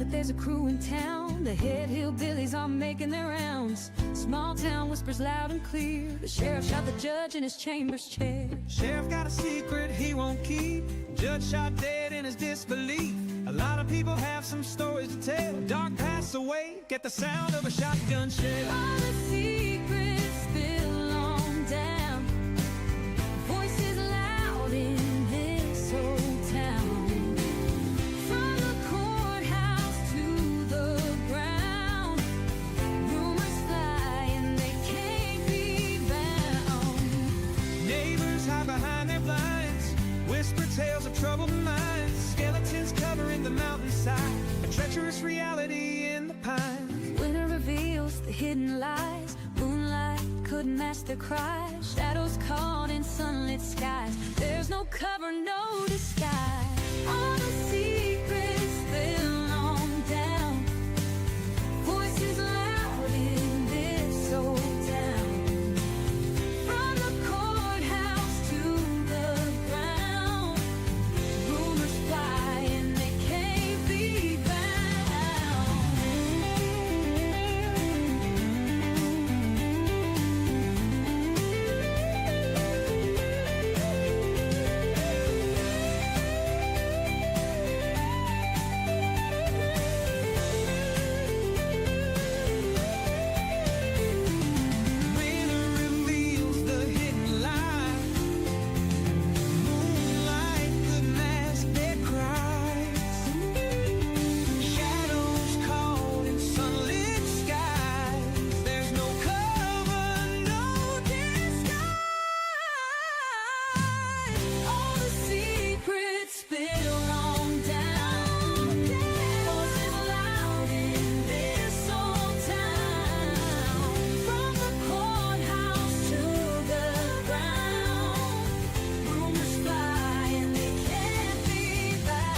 but there's a crew in town. The head hillbillies are making their rounds. Small town whispers loud and clear. The sheriff shot the judge in his chambers chair. Sheriff got a secret he won't keep. Judge shot dead in his disbelief. A lot of people have some stories to tell. Dark pass away, get the sound of a shotgun shell. All the secrets spill on down. Voices loud in this old town. From the courthouse to the ground, rumors fly and they can't be bound. Neighbors hide behind their blinds, whisper tales of troubled minds. Skeletons covering the mountainside, a treacherous reality in the pines. Winter reveals the hidden lies. Moonlight couldn't mask their cries. Shadows caught in sunlit skies. There's no cover, no disguise. All the secrets spill on down. Voices loud in this old town. From the courthouse to the ground, rumors fly and they can't be bound. Winter reveals the hidden lie. Moonlight could mask their cries. Shadows caught in sunlit skies. There's no cover, no disguise. All the secrets spill on down. Voices loud in this old town. From the courthouse to the ground, rumors fly and they can't be bound.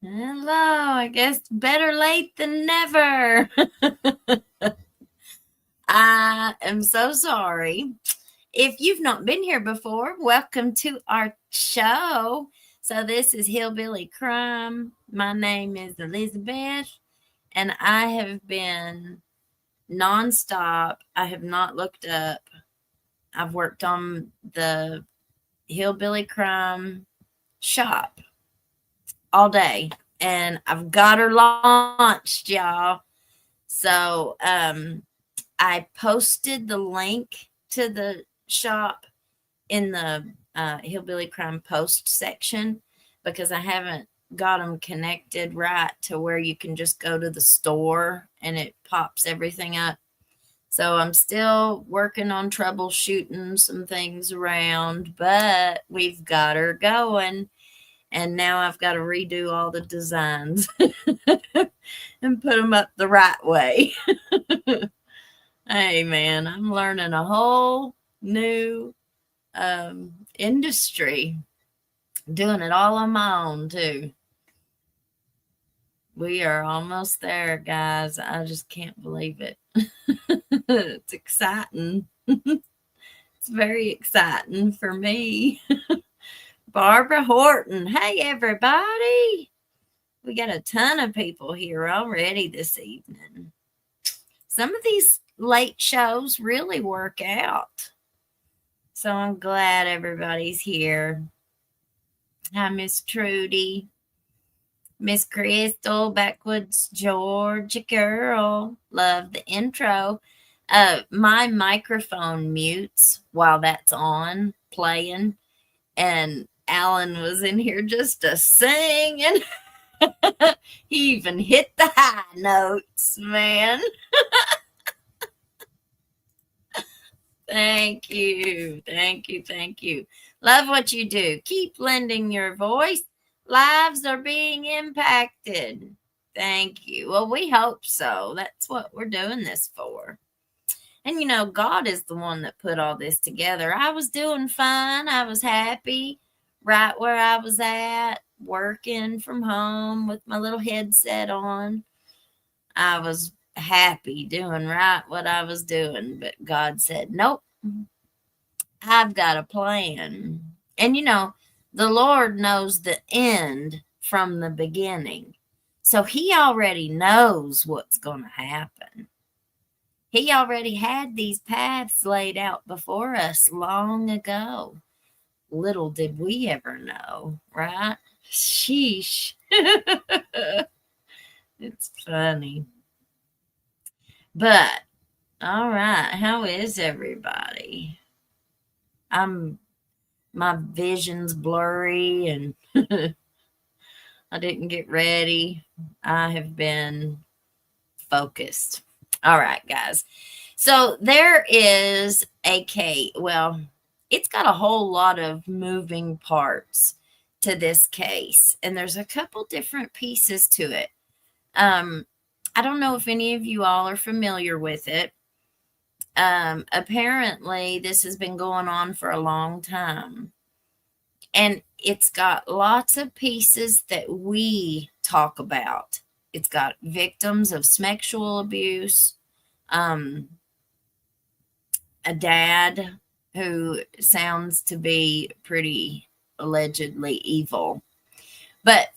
Hello, I guess better late than never. I am so sorry. If you've not been here before, welcome to our show. So this is Hillbilly Crime. My name is Elizabeth, and I have been nonstop. I have not looked up. I've worked on the Hillbilly Crime shop all day, and I've got her launched, y'all. So I posted the link to the shop in the Hillbilly Crime post section because I haven't got them connected right to where you can just go to the store and it pops everything up. So I'm still working on troubleshooting some things around, but we've got her going. And now I've got to redo all the designs and put them up the right way. Hey, man, I'm learning a whole new industry. Doing it all on my own, too. We are almost there, guys. I just can't believe it. It's exciting. It's very exciting for me. Barbara Horton. Hey, everybody. We got a ton of people here already this evening. Some of these late shows really work out. So I'm glad everybody's here. Hi, Miss Trudy. Miss Crystal, Backwoods, Georgia girl. Love the intro. My microphone mutes while that's on, playing. And Alan was in here just a singing. He even hit the high notes, man. Thank you. Thank you. Thank you. Love what you do. Keep lending your voice. lives are being impacted. Thank you. Well, we hope so. That's what we're doing this for. And you know, God is the one that put all this together. I was doing fine. I was happy right where I was at, working from home with my little headset on. I was happy doing right what I was doing. But God said, nope, I've got a plan. And you know, the Lord knows the end from the beginning. So he already knows what's going to happen. He already had these paths laid out before us long ago. Little did we ever know, right? Sheesh. It's funny. But, all right, how is everybody? My vision's blurry and I didn't get ready. I have been focused. All right, guys. So there is a case. Well, it's got a whole lot of moving parts to this case, and there's a couple different pieces to it. I don't know if any of you all are familiar with it. Apparently, this has been going on for a long time, and it's got lots of pieces that we talk about. It's got victims of sexual abuse, a dad who sounds to be pretty allegedly evil. But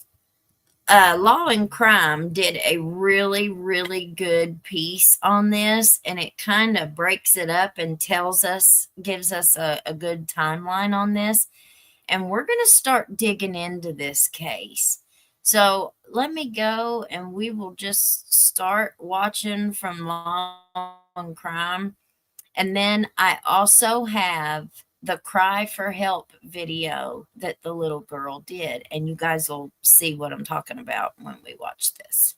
Law and Crime did a really, really good piece on this, and it kind of breaks it up and gives us a good timeline on this. And we're going to start digging into this case. So let me go and we will just start watching from Law and Crime. And then I also have the cry for help video that the little girl did. And you guys will see what I'm talking about when we watch this.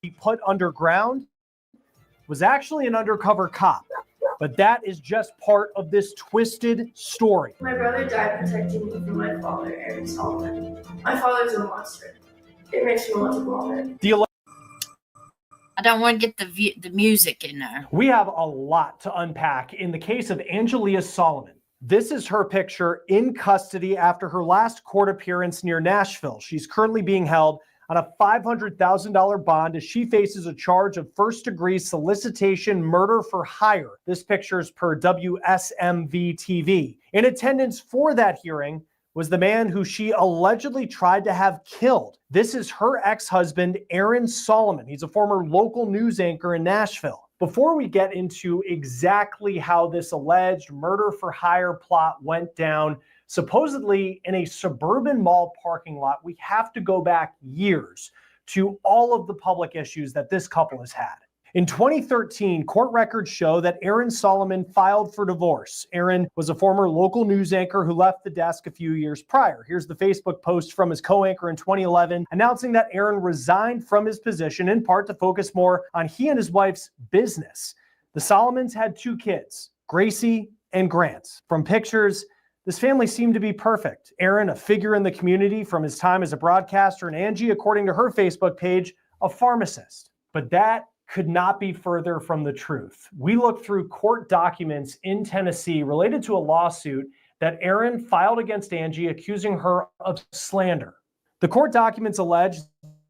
He put underground was actually an undercover cop. But that is just part of this twisted story. My brother died protecting me from my father, Aaron Solomon. My father's a monster. It makes me want to vomit. I don't want to get the music in there. We have a lot to unpack in the case of Gracie Solomon. This is her picture in custody after her last court appearance near Nashville. She's currently being held on a $500,000 bond as she faces a charge of first-degree solicitation murder for hire. This picture is per WSMV TV. In attendance for that hearing was the man who she allegedly tried to have killed. This is her ex-husband, Aaron Solomon. He's a former local news anchor in Nashville. Before we get into exactly how this alleged murder for hire plot went down, supposedly in a suburban mall parking lot, we have to go back years to all of the public issues that this couple has had. In 2013, court records show that Aaron Solomon filed for divorce. Aaron was a former local news anchor who left the desk a few years prior. Here's the Facebook post from his co-anchor in 2011 announcing that Aaron resigned from his position in part to focus more on he and his wife's business. The Solomons had 2 kids, Gracie and Grant. From pictures, this family seemed to be perfect. Aaron, a figure in the community from his time as a broadcaster, and Angie, according to her Facebook page, a pharmacist. But that could not be further from the truth. We looked through court documents in Tennessee related to a lawsuit that Aaron filed against Angie, accusing her of slander. The court documents allege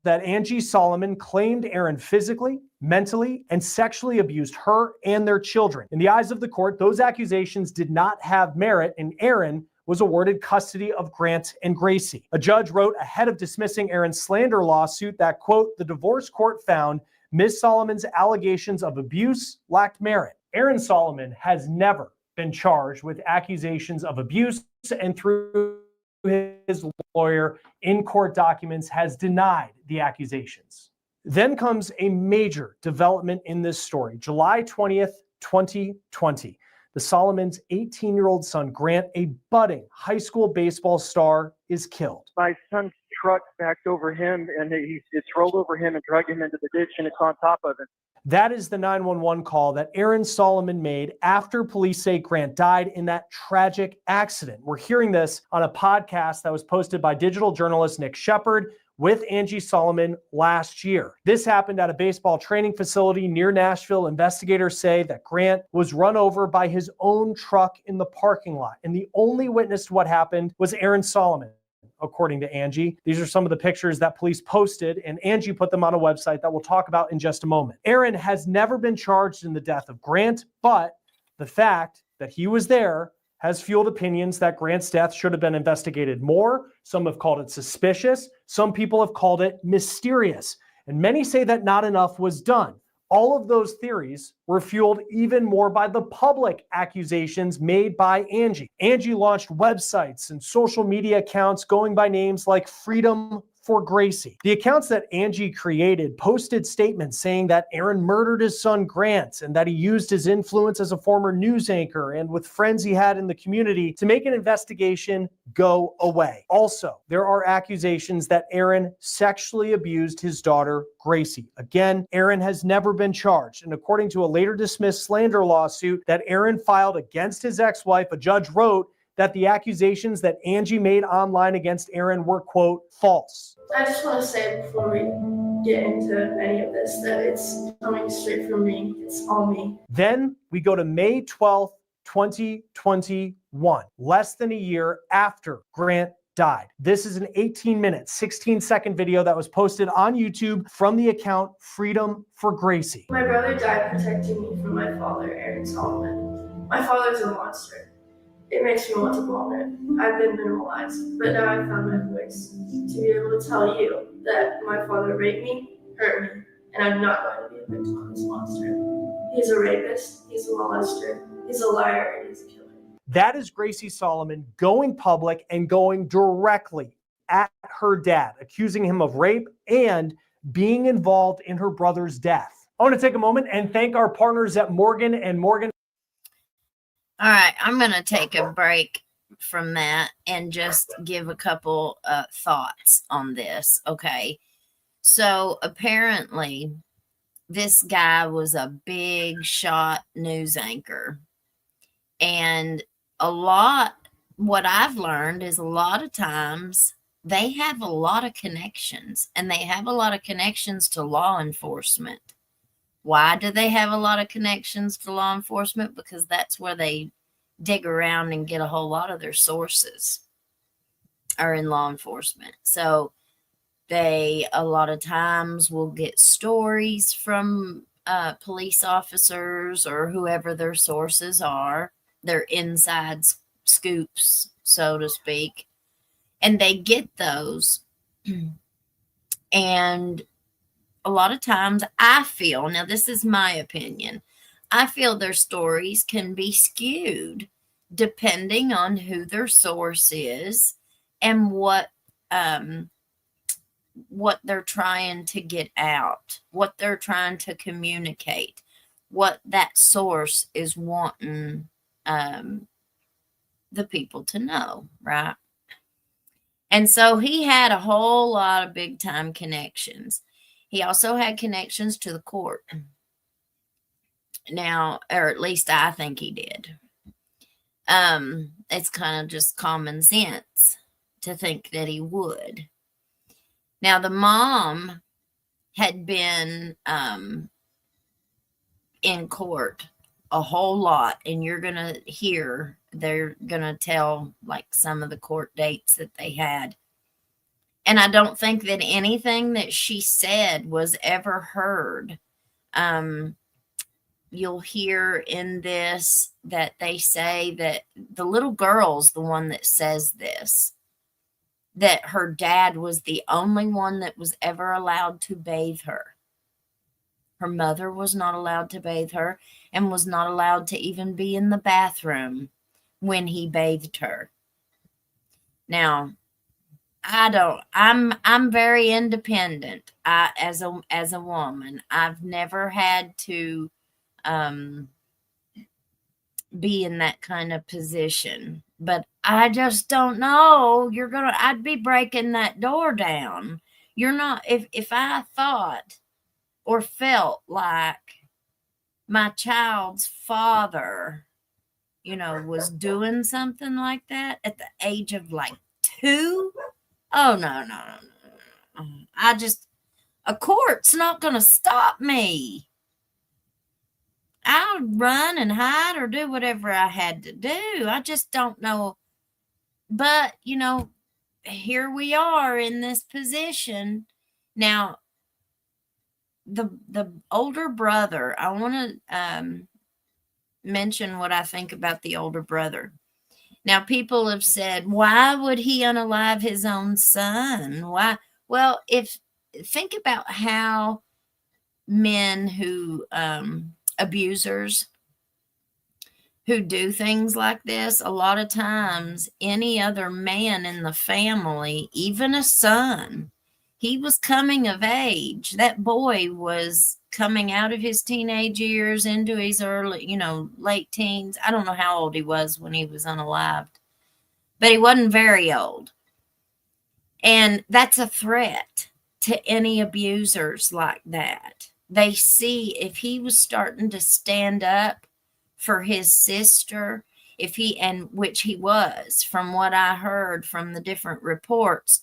that Gracie Solomon claimed Aaron physically, mentally, and sexually abused her and their children. In the eyes of the court, those accusations did not have merit, and Aaron was awarded custody of Grant and Gracie. A judge wrote ahead of dismissing Aaron's slander lawsuit that, quote, the divorce court found Ms. Solomon's allegations of abuse lacked merit. Aaron Solomon has never been charged with accusations of abuse, and through his lawyer in court documents has denied the accusations. Then comes a major development in this story. July 20th, 2020. The Solomons' 18-year-old son, Grant, a budding high school baseball star, is killed. My son's truck backed over him, and it's rolled over him and dragged him into the ditch, and it's on top of him. That is the 911 call that Aaron Solomon made after police say Grant died in that tragic accident. We're hearing this on a podcast that was posted by digital journalist Nick Shepard with Angie Solomon last year. This happened at a baseball training facility near Nashville. Investigators say that Grant was run over by his own truck in the parking lot, and the only witness to what happened was Aaron Solomon, according to Angie. These are some of the pictures that police posted, and Angie put them on a website that we'll talk about in just a moment. Aaron has never been charged in the death of Grant, but the fact that he was there has fueled opinions that Grant's death should have been investigated more. Some have called it suspicious. Some people have called it mysterious. And many say that not enough was done. All of those theories were fueled even more by the public accusations made by Angie. Angie launched websites and social media accounts going by names like Freedom for Gracie. The accounts that Angie created posted statements saying that Aaron murdered his son Grant and that he used his influence as a former news anchor and with friends he had in the community to make an investigation go away. Also, there are accusations that Aaron sexually abused his daughter Gracie. Again, Aaron has never been charged, and according to a later dismissed slander lawsuit that Aaron filed against his ex-wife, a judge wrote that the accusations that Angie made online against Aaron were, quote, false. I just want to say before we get into any of this that it's coming straight from me. It's all me. Then we go to May 12th, 2021, less than a year after Grant died. This is an 18-minute, 16-second video that was posted on YouTube from the account Freedom for Gracie. My brother died protecting me from my father, Aaron Solomon. My father's a monster. It makes me want to vomit. I've been minimalized, but now I've found my voice to be able to tell you that my father raped me, hurt me, and I'm not going to be a victim of this monster. He's a rapist, he's a molester, he's a liar, and he's a killer. That is Gracie Solomon going public and going directly at her dad, accusing him of rape and being involved in her brother's death. I want to take a moment and thank our partners at Morgan & Morgan. All right, I'm going to take a break from that and just give a couple thoughts on this. Okay, so apparently this guy was a big shot news anchor, and what I've learned is a lot of times they have a lot of connections, and they have a lot of connections to law enforcement. Why do they have a lot of connections to law enforcement? Because that's where they dig around and get a whole lot of their sources are in law enforcement. So they a lot of times will get stories from police officers or whoever their sources are, their inside scoops, so to speak, and they get those. And a lot of times I feel, now this is my opinion, I feel their stories can be skewed depending on who their source is and what they're trying to get out, what they're trying to communicate, what that source is wanting the people to know, right? And so he had a whole lot of big time connections. He also had connections to the court. Now, or at least I think he did. It's kind of just common sense to think that he would. Now, the mom had been in court a whole lot, and you're going to hear, they're going to tell like some of the court dates that they had. And I don't think that anything that she said was ever heard. You'll hear in this that they say that the little girl's the one that says this, that her dad was the only one that was ever allowed to bathe her. Her mother was not allowed to bathe her and was not allowed to even be in the bathroom when he bathed her. Now, I'm very independent. As a woman, I've never had to be in that kind of position But I just don't know. I'd be breaking that door down. You're not, if I thought or felt like my child's father, was doing something like that at the age of like 2. Oh, no. A court's not going to stop me. I'll run and hide or do whatever I had to do. I just don't know. But, here we are in this position. Now, the older brother, I want to mention what I think about the older brother. Now, people have said, why would he unalive his own son? Why? Well, think about how men who, abusers who do things like this, a lot of times any other man in the family, even a son, he was coming of age. That boy was coming out of his teenage years into his early, late teens. I don't know how old he was when he was unalived, but he wasn't very old. And that's a threat to any abusers like that. They see if he was starting to stand up for his sister, which he was, from what I heard from the different reports,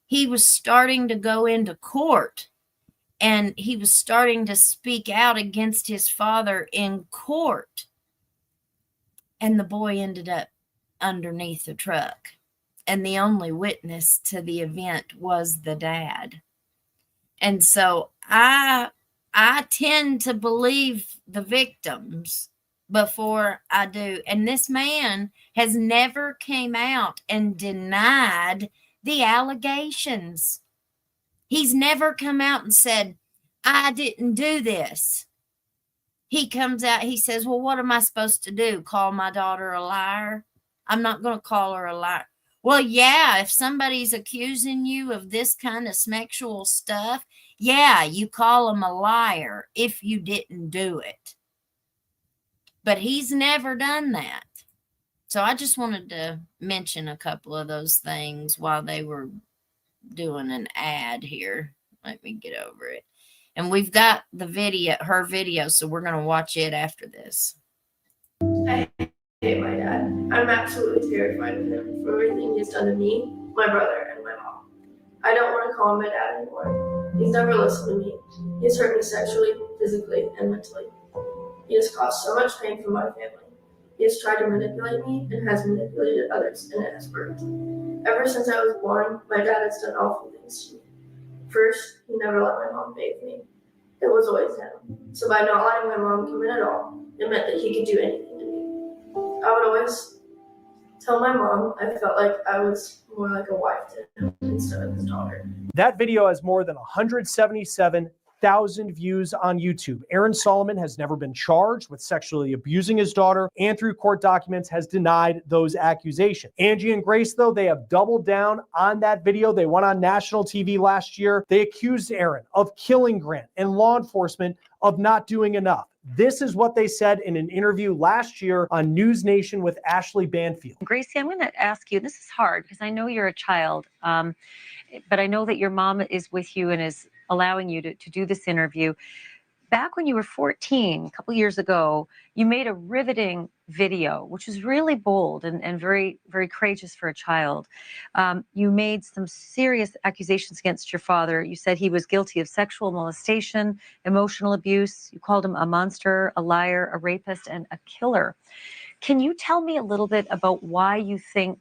he was starting to go into court and he was starting to speak out against his father in court. And the boy ended up underneath the truck. And the only witness to the event was the dad. And so I tend to believe the victims before I do. And this man has never came out and denied the allegations. He's never come out and said, I didn't do this. He comes out, he says, well, what am I supposed to do? Call my daughter a liar? I'm not going to call her a liar. Well, yeah, if somebody's accusing you of this kind of sexual stuff, yeah, you call them a liar if you didn't do it. But he's never done that. So I just wanted to mention a couple of those things while they were doing an ad here. Let me get over it. And we've got her video, so we're going to watch it after this. I hate my dad. I'm absolutely terrified of him for everything he's done to me, my brother, and my mom. I don't want to call him my dad anymore. He's never listened to me. He's hurt me sexually, physically, and mentally. He has caused so much pain for my family. He has tried to manipulate me and has manipulated others, and it has worked. Ever since I was born, my dad has done awful things to me. First, he never let my mom bathe me. It was always him. So by not letting my mom come in at all, it meant that he could do anything to me. I would always tell my mom I felt like I was more like a wife to him instead of his daughter. That video has more than 177,000 views on YouTube. Aaron Solomon has never been charged with sexually abusing his daughter, and through court documents has denied those accusations. Angie and Grace, though, they have doubled down on that video. They went on national TV last year. They accused Aaron of killing Grant and law enforcement of not doing enough. This is what they said in an interview last year on News Nation with Ashley Banfield. Gracie, I'm going to ask you, this is hard because I know you're a child, but I know that your mom is with you and is allowing you to do this interview. Back when you were 14, a couple years ago, you made a riveting video, which was really bold and very, very courageous for a child. You made some serious accusations against your father. You said he was guilty of sexual molestation, emotional abuse. You called him a monster, a liar, a rapist, and a killer. Can you tell me a little bit about why you think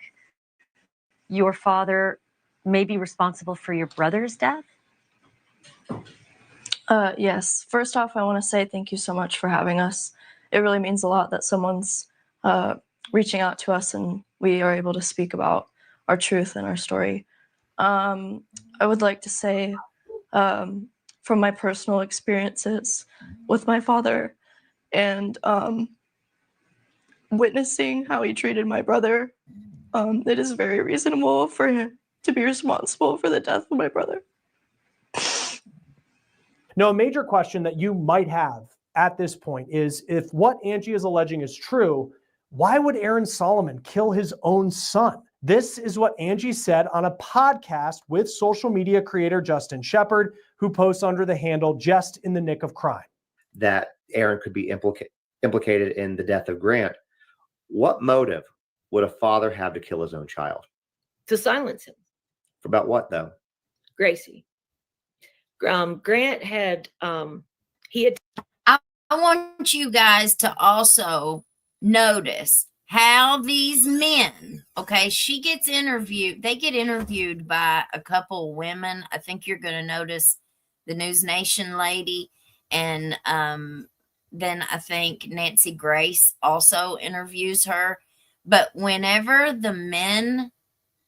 your father may be responsible for your brother's death? Yes. First off, I want to say thank you so much for having us. It really means a lot that someone's reaching out to us and we are able to speak about our truth and our story. I would like to say from my personal experiences with my father and witnessing how he treated my brother, it is very reasonable for him to be responsible for the death of my brother. Now, a major question that you might have at this point is, if what Angie is alleging is true, Why would Aaron Solomon kill his own son? This is what Angie said on a podcast with social media creator Justin Shepard, who posts under the handle Just in the Nick of Crime. That Aaron could be implicated in the death of Grant. What motive would a father have to kill his own child? To silence him. For about what, though? Gracie. Grant had, he had. I want you guys to also notice how these men, okay, she gets interviewed. They get interviewed by a couple of women. I think you're going to notice the News Nation lady. And then I think Nancy Grace also interviews her. But whenever the men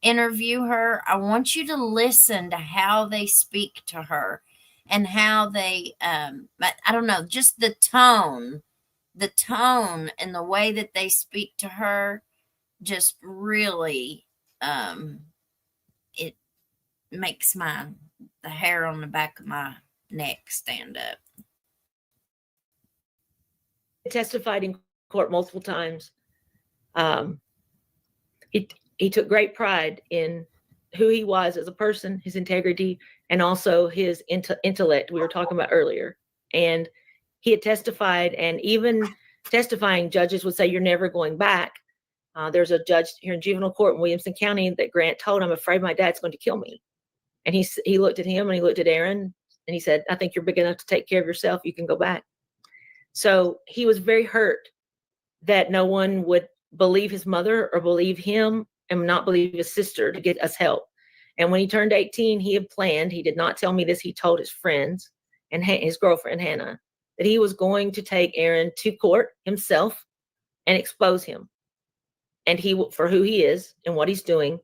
interview her, I want you to listen to how they speak to her and how they, I don't know, just the tone and the way that they speak to her just really, it makes the hair on the back of my neck stand up. Testified in court multiple times. He took great pride in who he was as a person, his integrity, and also his intellect we were talking about earlier. And he had testified, and even testifying, judges would say, "You're never going back." There's a judge here in juvenile court in Williamson County that Grant told, "I'm afraid my dad's going to kill me." And he looked at him and he looked at Aaron and he said, "I think you're big enough to take care of yourself. You can go back." So he was very hurt that no one would believe his mother or believe him and not believe his sister to get us help. And when he turned 18, he had planned, he did not tell me this, he told his friends and his girlfriend, Hannah, that he was going to take Aaron to court himself and expose him. And for who he is and what he's doing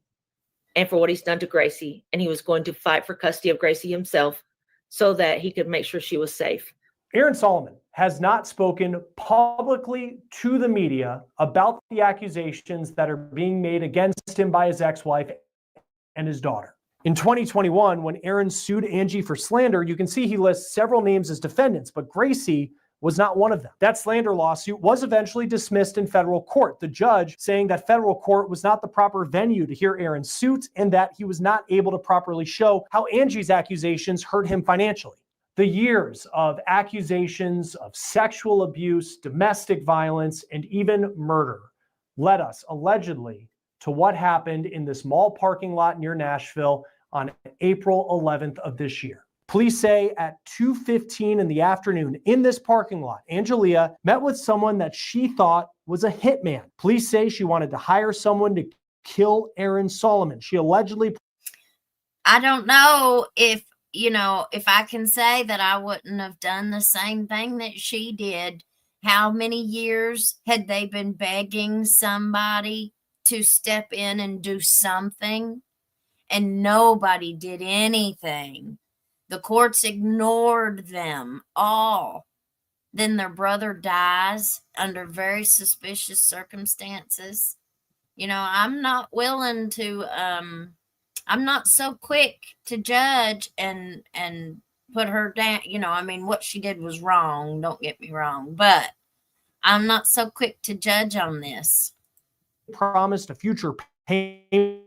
and for what he's done to Gracie. And he was going to fight for custody of Gracie himself so that he could make sure she was safe. Aaron Solomon has not spoken publicly to the media about the accusations that are being made against him by his ex-wife and his daughter. In 2021, when Aaron sued Angie for slander, you can see he lists several names as defendants, but Gracie was not one of them. That slander lawsuit was eventually dismissed in federal court, the judge saying that federal court was not the proper venue to hear Aaron's suit and that he was not able to properly show how Angie's accusations hurt him financially. The years of accusations of sexual abuse, domestic violence, and even murder led us allegedly to what happened in this mall parking lot near Nashville on April 11th of this year. Police say at 2:15 in the afternoon in this parking lot, Angelia met with someone that she thought was a hitman. Police say she wanted to hire someone to kill Aaron Solomon. She allegedly... I don't know if I can say that I wouldn't have done the same thing that she did. How many years had they been begging somebody to step in and do something? And nobody did anything. The courts ignored them all. Then their brother dies under very suspicious circumstances. I'm not willing to... I'm not so quick to judge and put her down. What she did was wrong. Don't get me wrong. But I'm not so quick to judge on this. Promised a future payment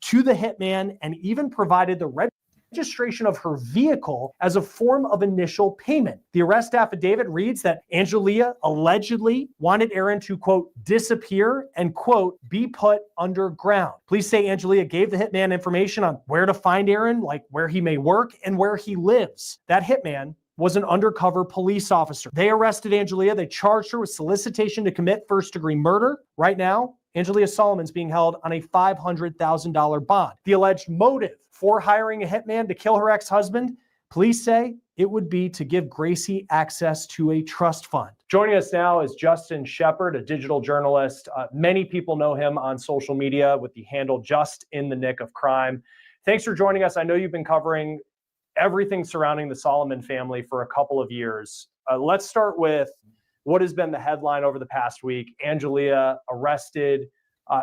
to the hitman and even provided the registration of her vehicle as a form of initial payment. The arrest affidavit reads that Angelia allegedly wanted Aaron to, quote, disappear and, quote, be put underground. Police say Angelia gave the hitman information on where to find Aaron, like where he may work and where he lives. That hitman was an undercover police officer. They arrested Angelia. They charged her with solicitation to commit first-degree murder. Right now, Angelia Solomon's being held on a $500,000 bond. The alleged motive for hiring a hitman to kill her ex-husband, police say it would be to give Gracie access to a trust fund. Joining us now is Justin Shepard, a digital journalist. Many people know him on social media with the handle Just in the Nick of Crime. Thanks for joining us. I know you've been covering everything surrounding the Solomon family for a couple of years. Let's start with what has been the headline over the past week. Angelia arrested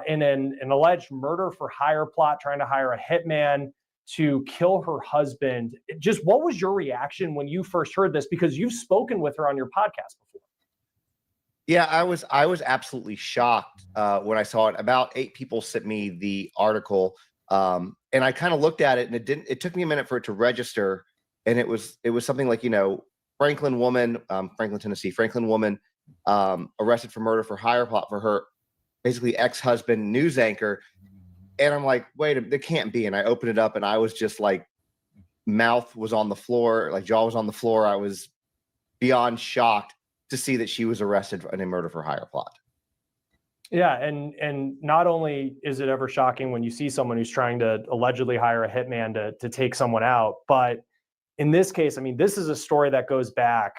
in an alleged murder for hire plot, trying to hire a hitman to kill her husband. Just what was your reaction when you first heard this? Because you've spoken with her on your podcast before. Yeah, I was absolutely shocked when I saw it. About 8 people sent me the article, and I kind of looked at it, and it took me a minute for it to register, and it was something like, Franklin woman, Franklin, Tennessee, Franklin woman, arrested for murder for hire plot for her basically ex-husband, news anchor, and I'm like, wait, it can't be. And I opened it up, and I was just like, mouth was on the floor, like jaw was on the floor. I was beyond shocked to see that she was arrested in a murder for hire plot. Yeah, and not only is it ever shocking when you see someone who's trying to allegedly hire a hitman to take someone out, but in this case, I mean, this is a story that goes back.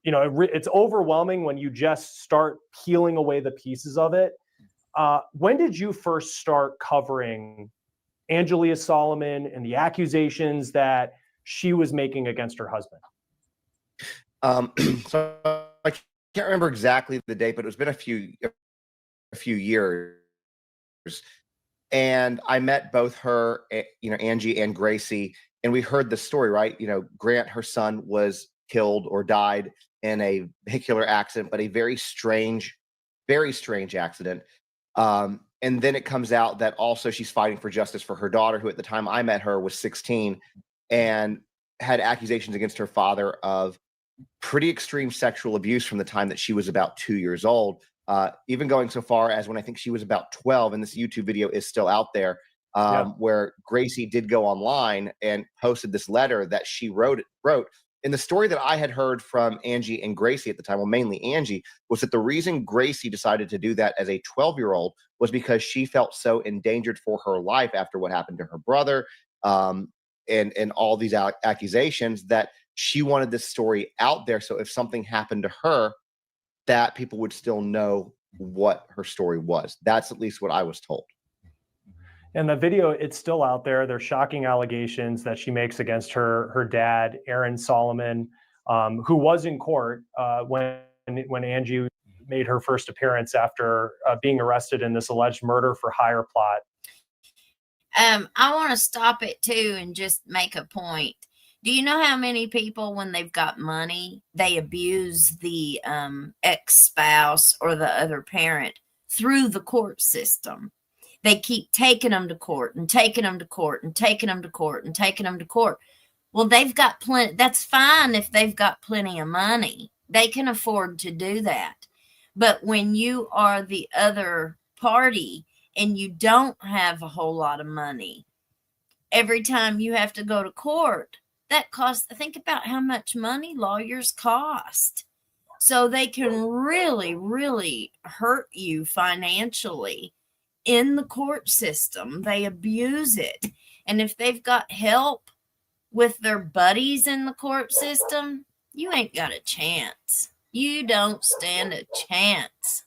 It's overwhelming when you just start peeling away the pieces of it. When did you first start covering Angelia Solomon and the accusations that she was making against her husband? So I can't remember exactly the date, but it's been a few years. And I met both her, Angie and Gracie, and we heard the story, right? Grant, her son, was killed or died in a vehicular accident, but a very strange accident. And then it comes out that also she's fighting for justice for her daughter, who at the time I met her was 16 and had accusations against her father of pretty extreme sexual abuse from the time that she was about 2 years old, even going so far as when I think she was about 12, and this YouTube video is still out there, where Gracie did go online and posted this letter that she wrote. And the story that I had heard from Angie and Gracie at the time, well, mainly Angie, was that the reason Gracie decided to do that as a 12-year-old was because she felt so endangered for her life after what happened to her brother, and all these accusations, that she wanted this story out there. So if something happened to her, that people would still know what her story was. That's at least what I was told. And the video, it's still out there. There's shocking allegations that she makes against her dad, Aaron Solomon, who was in court when Angie made her first appearance after being arrested in this alleged murder for hire plot. I want to stop it too and just make a point. Do you know how many people, when they've got money, they abuse the ex-spouse or the other parent through the court system? They keep taking them to court and taking them to court and taking them to court and taking them to court. Well, they've got plenty. That's fine if they've got plenty of money. They can afford to do that. But when you are the other party and you don't have a whole lot of money, every time you have to go to court, that costs, think about how much money lawyers cost. So they can really, really hurt you financially in the court system. They abuse it. And if they've got help with their buddies in the court system, you ain't got a chance. You don't stand a chance.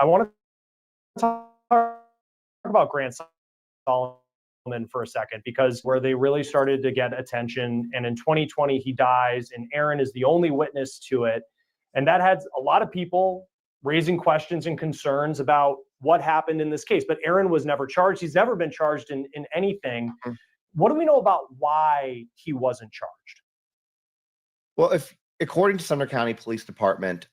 I want to talk about Grant Solomon for a second, because where they really started to get attention, and in 2020 he dies, and Aaron is the only witness to it, and that had a lot of people raising questions and concerns about what happened in this case. But Aaron was never charged. He's never been charged in anything. What do we know about why he wasn't charged? Well, according to Sumner County Police Department,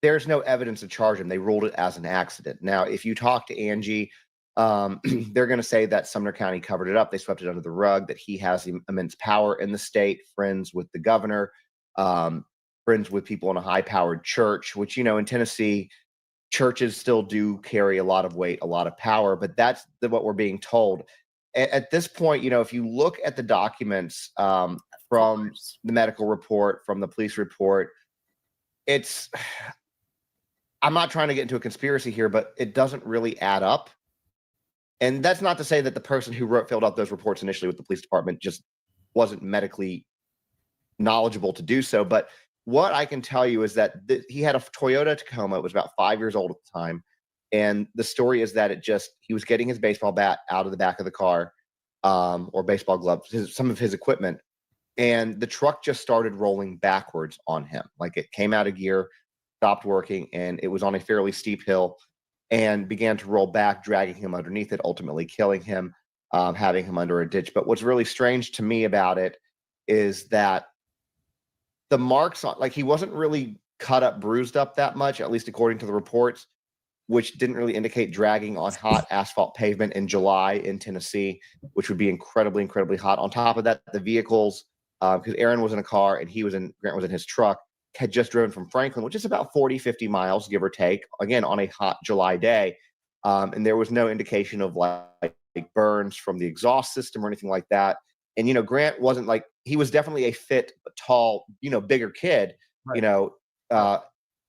there's no evidence to charge him. They ruled it as an accident. Now, if you talk to Angie, they're going to say that Sumner County covered it up. They swept it under the rug, that he has immense power in the state, friends with the governor, friends with people in a high-powered church, which, in Tennessee, churches still do carry a lot of weight, a lot of power, but that's what we're being told. At this point, if you look at the documents from the medical report, from the police report, I'm not trying to get into a conspiracy here, but it doesn't really add up. And that's not to say that the person who filled out those reports initially with the police department just wasn't medically knowledgeable to do so. But what I can tell you is that he had a Toyota Tacoma. It was about 5 years old at the time. And the story is that he was getting his baseball bat out of the back of the car, or baseball gloves, some of his equipment. And the truck just started rolling backwards on him. Like, it came out of gear, stopped working, and it was on a fairly steep hill and began to roll back, dragging him underneath it, ultimately killing him, having him under a ditch. But what's really strange to me about it is that the marks on, like, he wasn't really cut up, bruised up that much, at least according to the reports, which didn't really indicate dragging on hot asphalt pavement in July in Tennessee, which would be incredibly, incredibly hot. On top of that, the vehicles, because Aaron was in a car and Grant was in his truck, had just driven from Franklin, which is about 40, 50 miles, give or take, again, on a hot July day. And there was no indication of like burns from the exhaust system or anything like that. And, Grant wasn't like, he was definitely a fit, tall, bigger kid, Right.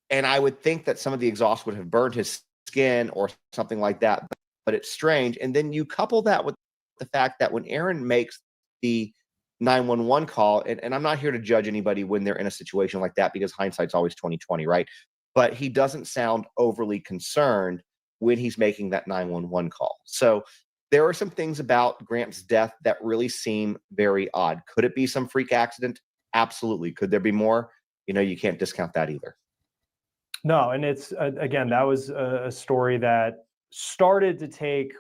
And I would think that some of the exhaust would have burned his skin or something like that, but it's strange. And then you couple that with the fact that when Aaron makes the 911 call, and I'm not here to judge anybody when they're in a situation like that, because hindsight's always 20/20, right? But he doesn't sound overly concerned when he's making that 911 call. So there are some things about Grant's death that really seem very odd. Could it be some freak accident? Absolutely. Could there be more? You can't discount that either. No, and it's again, that was a story that started to take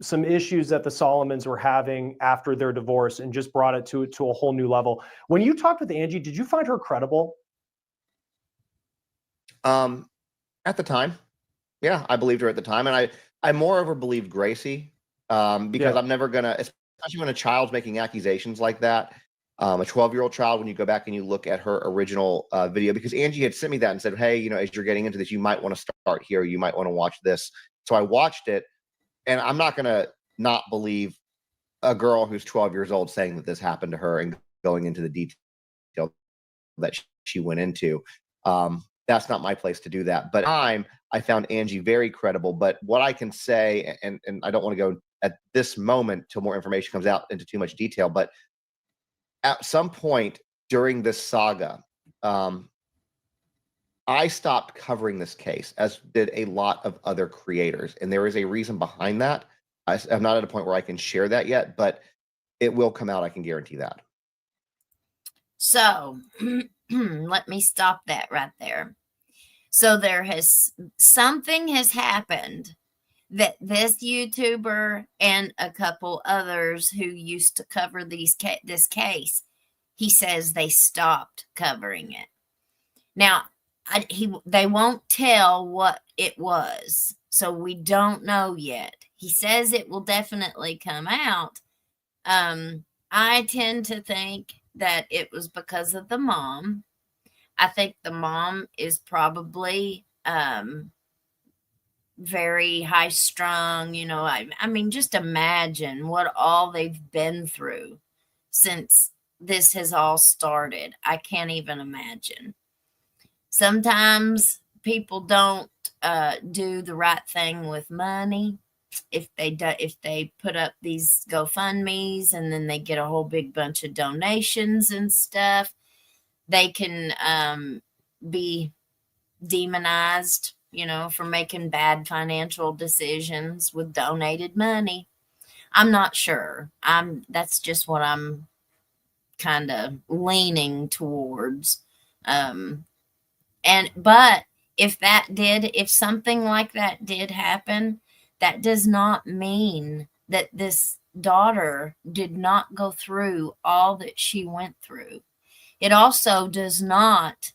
some issues that the Solomons were having after their divorce and just brought it to a whole new level. When you talked with Angie, did you find her credible? At the time, yeah, I believed her at the time, and I moreover believed Gracie, because Yeah. I'm never gonna, especially when a child's making accusations like that. A 12-year-old child, when you go back and you look at her original video, because Angie had sent me that and said, hey, as you're getting into this, you might want to start here. You might want to watch this. So I watched it, and I'm not going to not believe a girl who's 12 years old saying that this happened to her and going into the detail that she went into. That's not my place to do that. But I found Angie very credible. But what I can say, and I don't want to go at this moment till more information comes out into too much detail, but at some point during this saga, I stopped covering this case, as did a lot of other creators. And there is a reason behind that. I'm not at a point where I can share that yet, but it will come out. I can guarantee that. So let me stop that right there. So something has happened that this YouTuber and a couple others who used to cover this case, he says they stopped covering it. Now, they won't tell what it was, so we don't know yet. He says it will definitely come out. I tend to think that it was because of the mom. I think the mom is probably very high strung, I mean, just imagine what all they've been through since this has all started. I can't even imagine. Sometimes people don't do the right thing with money. If they put up these GoFundMe's and then they get a whole big bunch of donations and stuff, they can be demonized, for making bad financial decisions with donated money. I'm not sure. That's just what I'm kind of leaning towards. But if something like that did happen, that does not mean that this daughter did not go through all that she went through. It also does not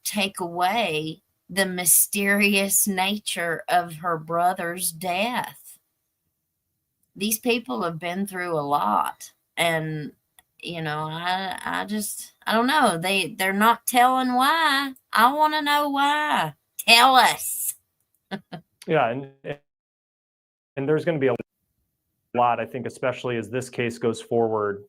take away the mysterious nature of her brother's death. These people have been through a lot, and I don't know. They're not telling why. I want to know why. Tell us. Yeah, and there's going to be a lot, I think, especially as this case goes forward,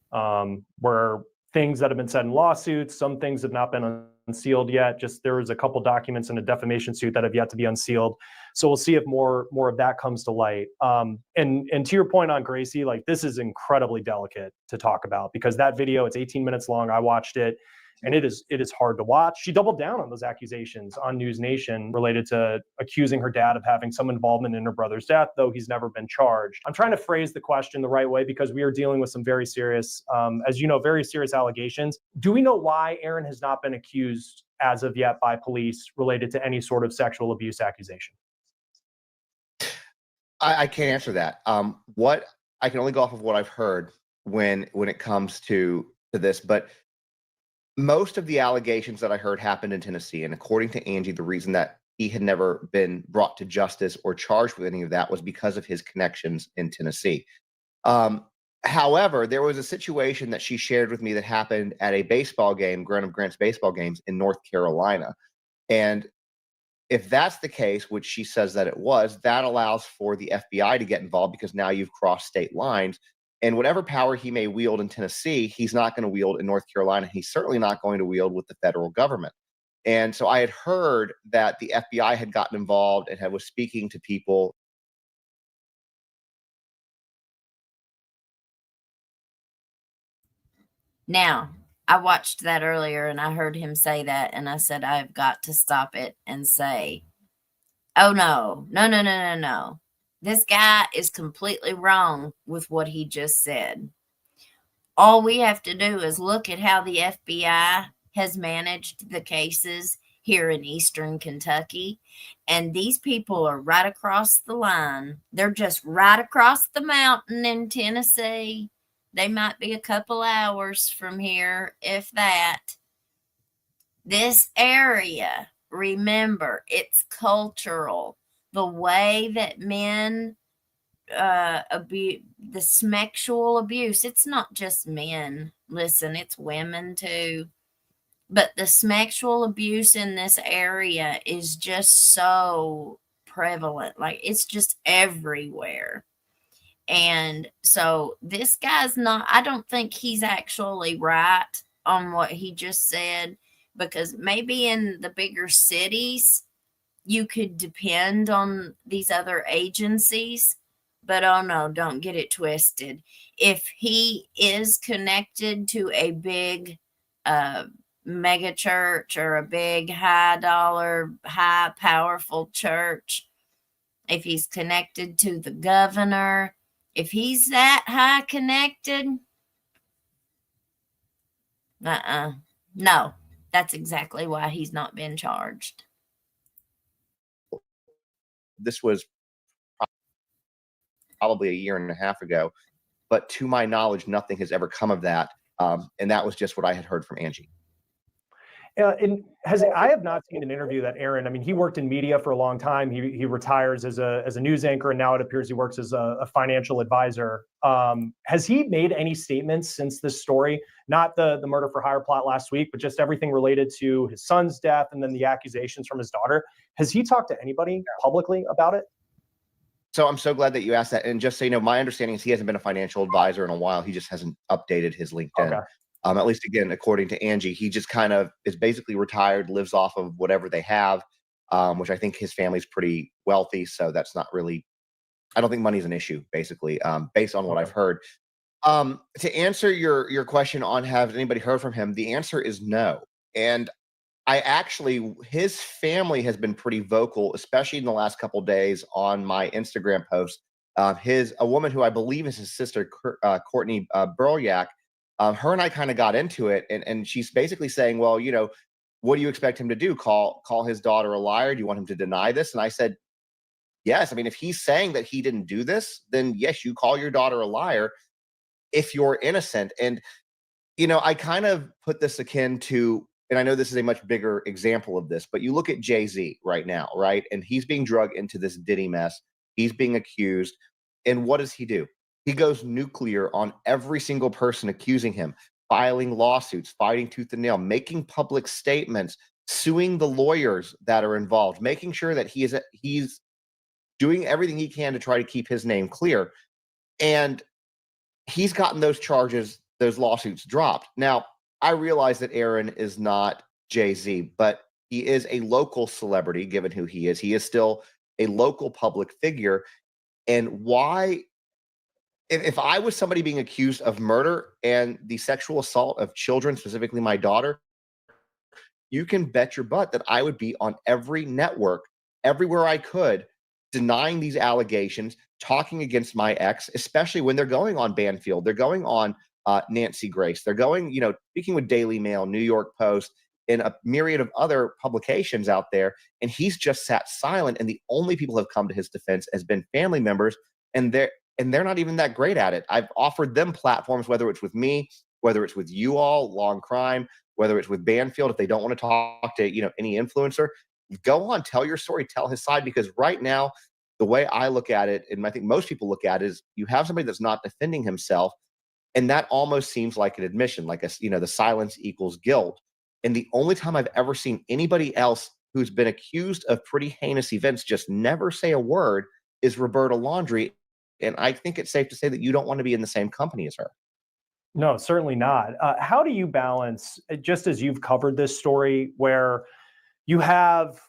where things that have been said in lawsuits, some things have not been unsealed yet. Just there was a couple documents in a defamation suit that have yet to be unsealed. So we'll see if more of that comes to light. And to your point on Gracie, like, this is incredibly delicate to talk about, because that video, it's 18 minutes long. I watched it, and it is hard to watch. She doubled down on those accusations on News Nation related to accusing her dad of having some involvement in her brother's death, though he's never been charged. I'm trying to phrase the question the right way, because we are dealing with some very serious, as you know, very serious allegations. Do we know why Aaron has not been accused as of yet by police related to any sort of sexual abuse accusation? I can't answer that. What I can only go off of what I've heard when it comes to this, but most of the allegations that I heard happened in Tennessee. And according to Angie, the reason that he had never been brought to justice or charged with any of that was because of his connections in Tennessee. However, there was a situation that she shared with me that happened at a baseball game, Grant's baseball games in North Carolina. And if that's the case, which she says that it was, that allows for the FBI to get involved because now you've crossed state lines. And whatever power he may wield in Tennessee, he's not going to wield in North Carolina. He's certainly not going to wield with the federal government. And so I had heard that the FBI had gotten involved and was speaking to people. Now, I watched that earlier and I heard him say that, and I said, I've got to stop it and say, oh, no, no, no, no, no, no. This guy is completely wrong with what he just said. All we have to do is look at how the FBI has managed the cases here in Eastern Kentucky. And these people are right across the line. They're just right across the mountain in Tennessee. They might be a couple hours from here, if that. This area, remember, it's cultural. The way that men abuse, the sexual abuse, it's not just men. Listen, it's women too. But the sexual abuse in this area is just so prevalent. Like, it's just everywhere. And so this guy's not, I don't think he's actually right on what he just said, because maybe in the bigger cities, you could depend on these other agencies, but oh no, don't get it twisted. If he is connected to a big mega church or a big high dollar, high powerful church, if he's connected to the governor, if he's that high connected, no, that's exactly why he's not been charged. This was probably a year and a half ago, but to my knowledge, nothing has ever come of that. And that was just what I had heard from Angie. And I have not seen an interview that Aaron, I mean, he worked in media for a long time. He retires as a news anchor, and now it appears he works as a financial advisor. Has he made any statements since this story? Not the murder for hire plot last week, but just everything related to his son's death and then the accusations from his daughter. Has he talked to anybody publicly about it? So I'm so glad that you asked that. And just so you know, my understanding is he hasn't been a financial advisor in a while. He just hasn't updated his LinkedIn. Okay. At least, again, according to Angie, he just kind of is basically retired, lives off of whatever they have, which I think his family's pretty wealthy. So that's not really, I don't think money's an issue, basically, based on what I've heard. To answer your question on has anybody heard from him, the answer is no. And his family has been pretty vocal, especially in the last couple of days on my Instagram post. A woman who I believe is his sister, Courtney Burlyak, her and I kind of got into it, and she's basically saying, well, you know, what do you expect him to do? Call his daughter a liar? Do you want him to deny this? And I said, yes. I mean, if he's saying that he didn't do this, then yes, you call your daughter a liar if you're innocent. And, you know, I kind of put this akin to, and I know this is a much bigger example of this, but you look at Jay-Z right now, right? And he's being drugged into this Diddy mess. He's being accused. And what does he do? He goes nuclear on every single person accusing him, filing lawsuits, fighting tooth and nail, making public statements, suing the lawyers that are involved, making sure that he's doing everything he can to try to keep his name clear. And he's gotten those charges, those lawsuits dropped. Now, I realize that Aaron is not Jay-Z, but he is a local celebrity, given who he is. He is still a local public figure. And why, if I was somebody being accused of murder and the sexual assault of children, specifically my daughter, you can bet your butt that I would be on every network, everywhere I could, denying these allegations, talking against my ex, especially when they're going on Banfield, they're going on Nancy Grace, they're going, you know, speaking with Daily Mail, New York Post, and a myriad of other publications out there. And he's just sat silent. And the only people who have come to his defense has been family members. And they're not even that great at it. I've offered them platforms, whether it's with me, whether it's with you all, Law and Crime, whether it's with Banfield, if they don't want to talk to, any influencer, go on, tell your story, tell his side, because right now, the way I look at it, and I think most people look at it, is you have somebody that's not defending himself, and that almost seems like an admission, like the silence equals guilt. And the only time I've ever seen anybody else who's been accused of pretty heinous events just never say a word is Roberta Laundrie. And I think it's safe to say that you don't want to be in the same company as her. No, certainly not. How do you balance, just as you've covered this story, where you have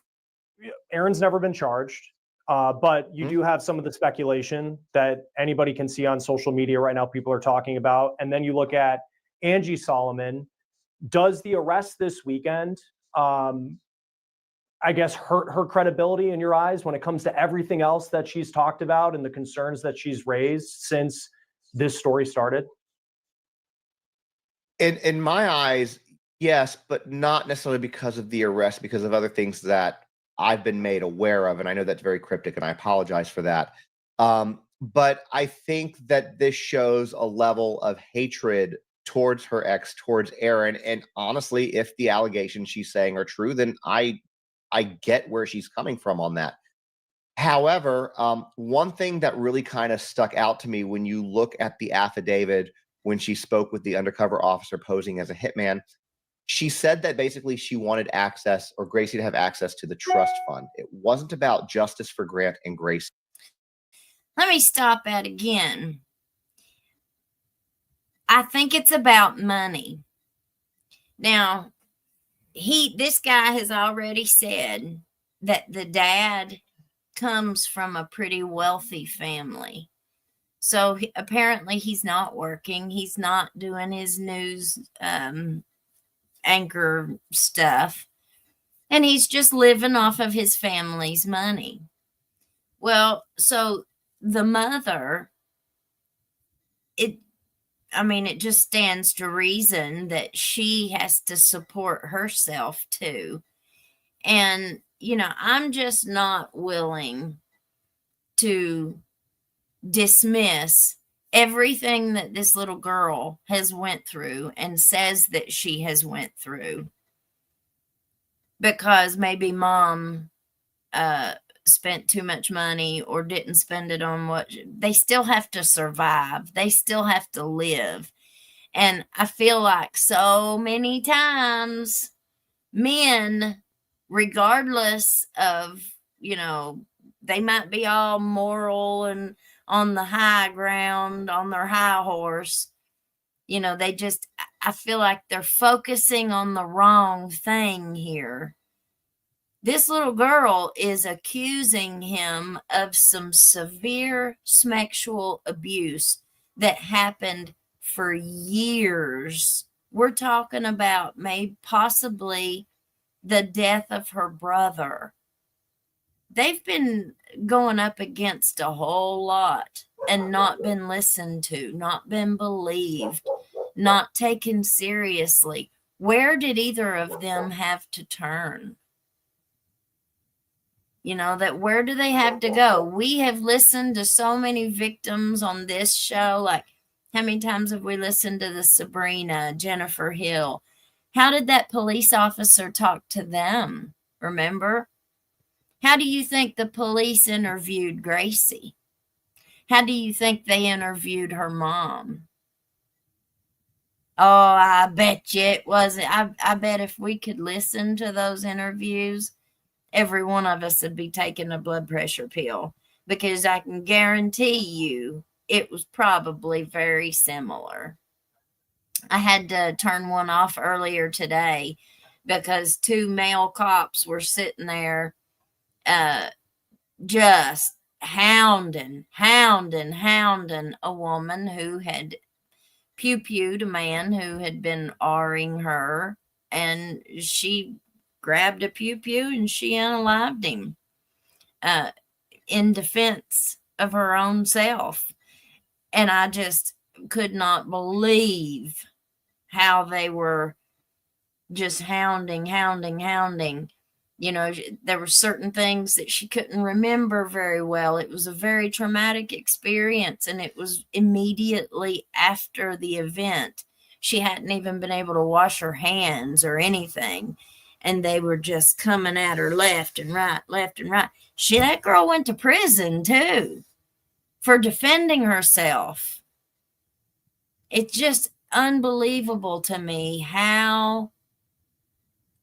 Aaron's never been charged, but you do have some of the speculation that anybody can see on social media right now, people are talking about. And then you look at Angie Solomon. Does the arrest this weekend, I guess, hurt her credibility in your eyes when it comes to everything else that she's talked about and the concerns that she's raised since this story started? In my eyes, yes, but not necessarily because of the arrest, because of other things that I've been made aware of. And I know that's very cryptic, and I apologize for that. But I think that this shows a level of hatred towards her ex, towards Aaron. And honestly, if the allegations she's saying are true, then I get where she's coming from on that. However, one thing that really kind of stuck out to me when you look at the affidavit, when she spoke with the undercover officer posing as a hitman, she said that basically she wanted access, or Gracie to have access to the trust fund. It wasn't about justice for Grant and Gracie. Let me stop that again. I think it's about money. Now, this guy has already said that the dad comes from a pretty wealthy family. So apparently he's not working. He's not doing his news anchor stuff. And he's just living off of his family's money. Well, so the mother, it just stands to reason that she has to support herself too. And, I'm just not willing to dismiss everything that this little girl has went through and says that she has went through because maybe mom spent too much money or didn't spend it on what they still have to survive. They still have to live. And I feel like so many times men, regardless of, they might be all moral and on the high ground, on their high horse, I feel like they're focusing on the wrong thing here. This little girl is accusing him of some severe sexual abuse that happened for years. We're talking about maybe possibly the death of her brother. They've been going up against a whole lot and not been listened to, not been believed, not taken seriously. Where did either of them have to turn? Where do they have to go? We have listened to so many victims on this show. Like, how many times have we listened to the Sabrina, Jennifer Hill? How did that police officer talk to them? Remember? How do you think the police interviewed Gracie? How do you think they interviewed her mom? Oh, I bet you it wasn't. I bet if we could listen to those interviews, every one of us would be taking a blood pressure pill, because I can guarantee you it was probably very similar. I had to turn one off earlier today because two male cops were sitting there just hounding a woman who had pew-pewed a man who had been R-ing her, and she grabbed a pew-pew and she unalived him in defense of her own self. And I just could not believe how they were just hounding. There were certain things that she couldn't remember very well. It was a very traumatic experience, and it was immediately after the event she hadn't even been able to wash her hands or anything. And they were just coming at her left and right, left and right. That girl went to prison too for defending herself. It's just unbelievable to me how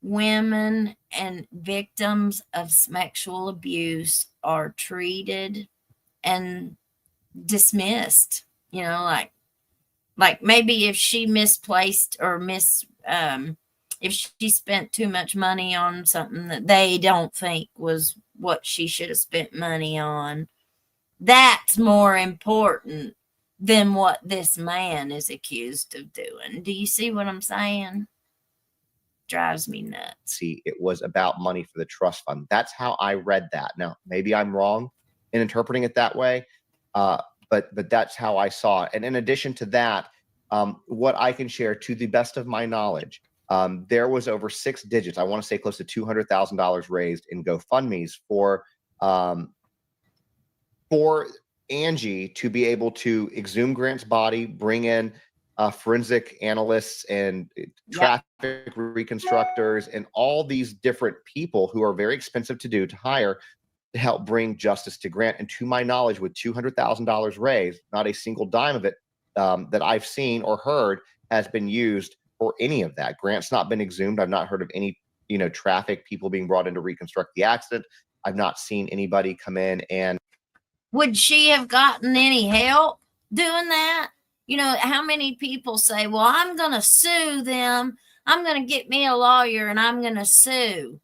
women and victims of sexual abuse are treated and dismissed. Like maybe if she misplaced or if she spent too much money on something that they don't think was what she should have spent money on, that's more important than what this man is accused of doing. Do you see what I'm saying? Drives me nuts. See, it was about money for the trust fund. That's how I read that. Now, maybe I'm wrong in interpreting it that way, but that's how I saw it. And in addition to that, what I can share to the best of my knowledge, there was over 6 digits, I want to say close to $200,000 raised in GoFundMe's for Angie to be able to exhume Grant's body, bring in forensic analysts and traffic reconstructors and all these different people who are very expensive to hire to help bring justice to Grant. And to my knowledge, with $200,000 raised, not a single dime of it that I've seen or heard has been used for any of that. Grant's not been exhumed. I've not heard of any, traffic people being brought in to reconstruct the accident. I've not seen anybody come in and. Would she have gotten any help doing that? How many people say, well, I'm going to sue them. I'm going to get me a lawyer and I'm going to sue.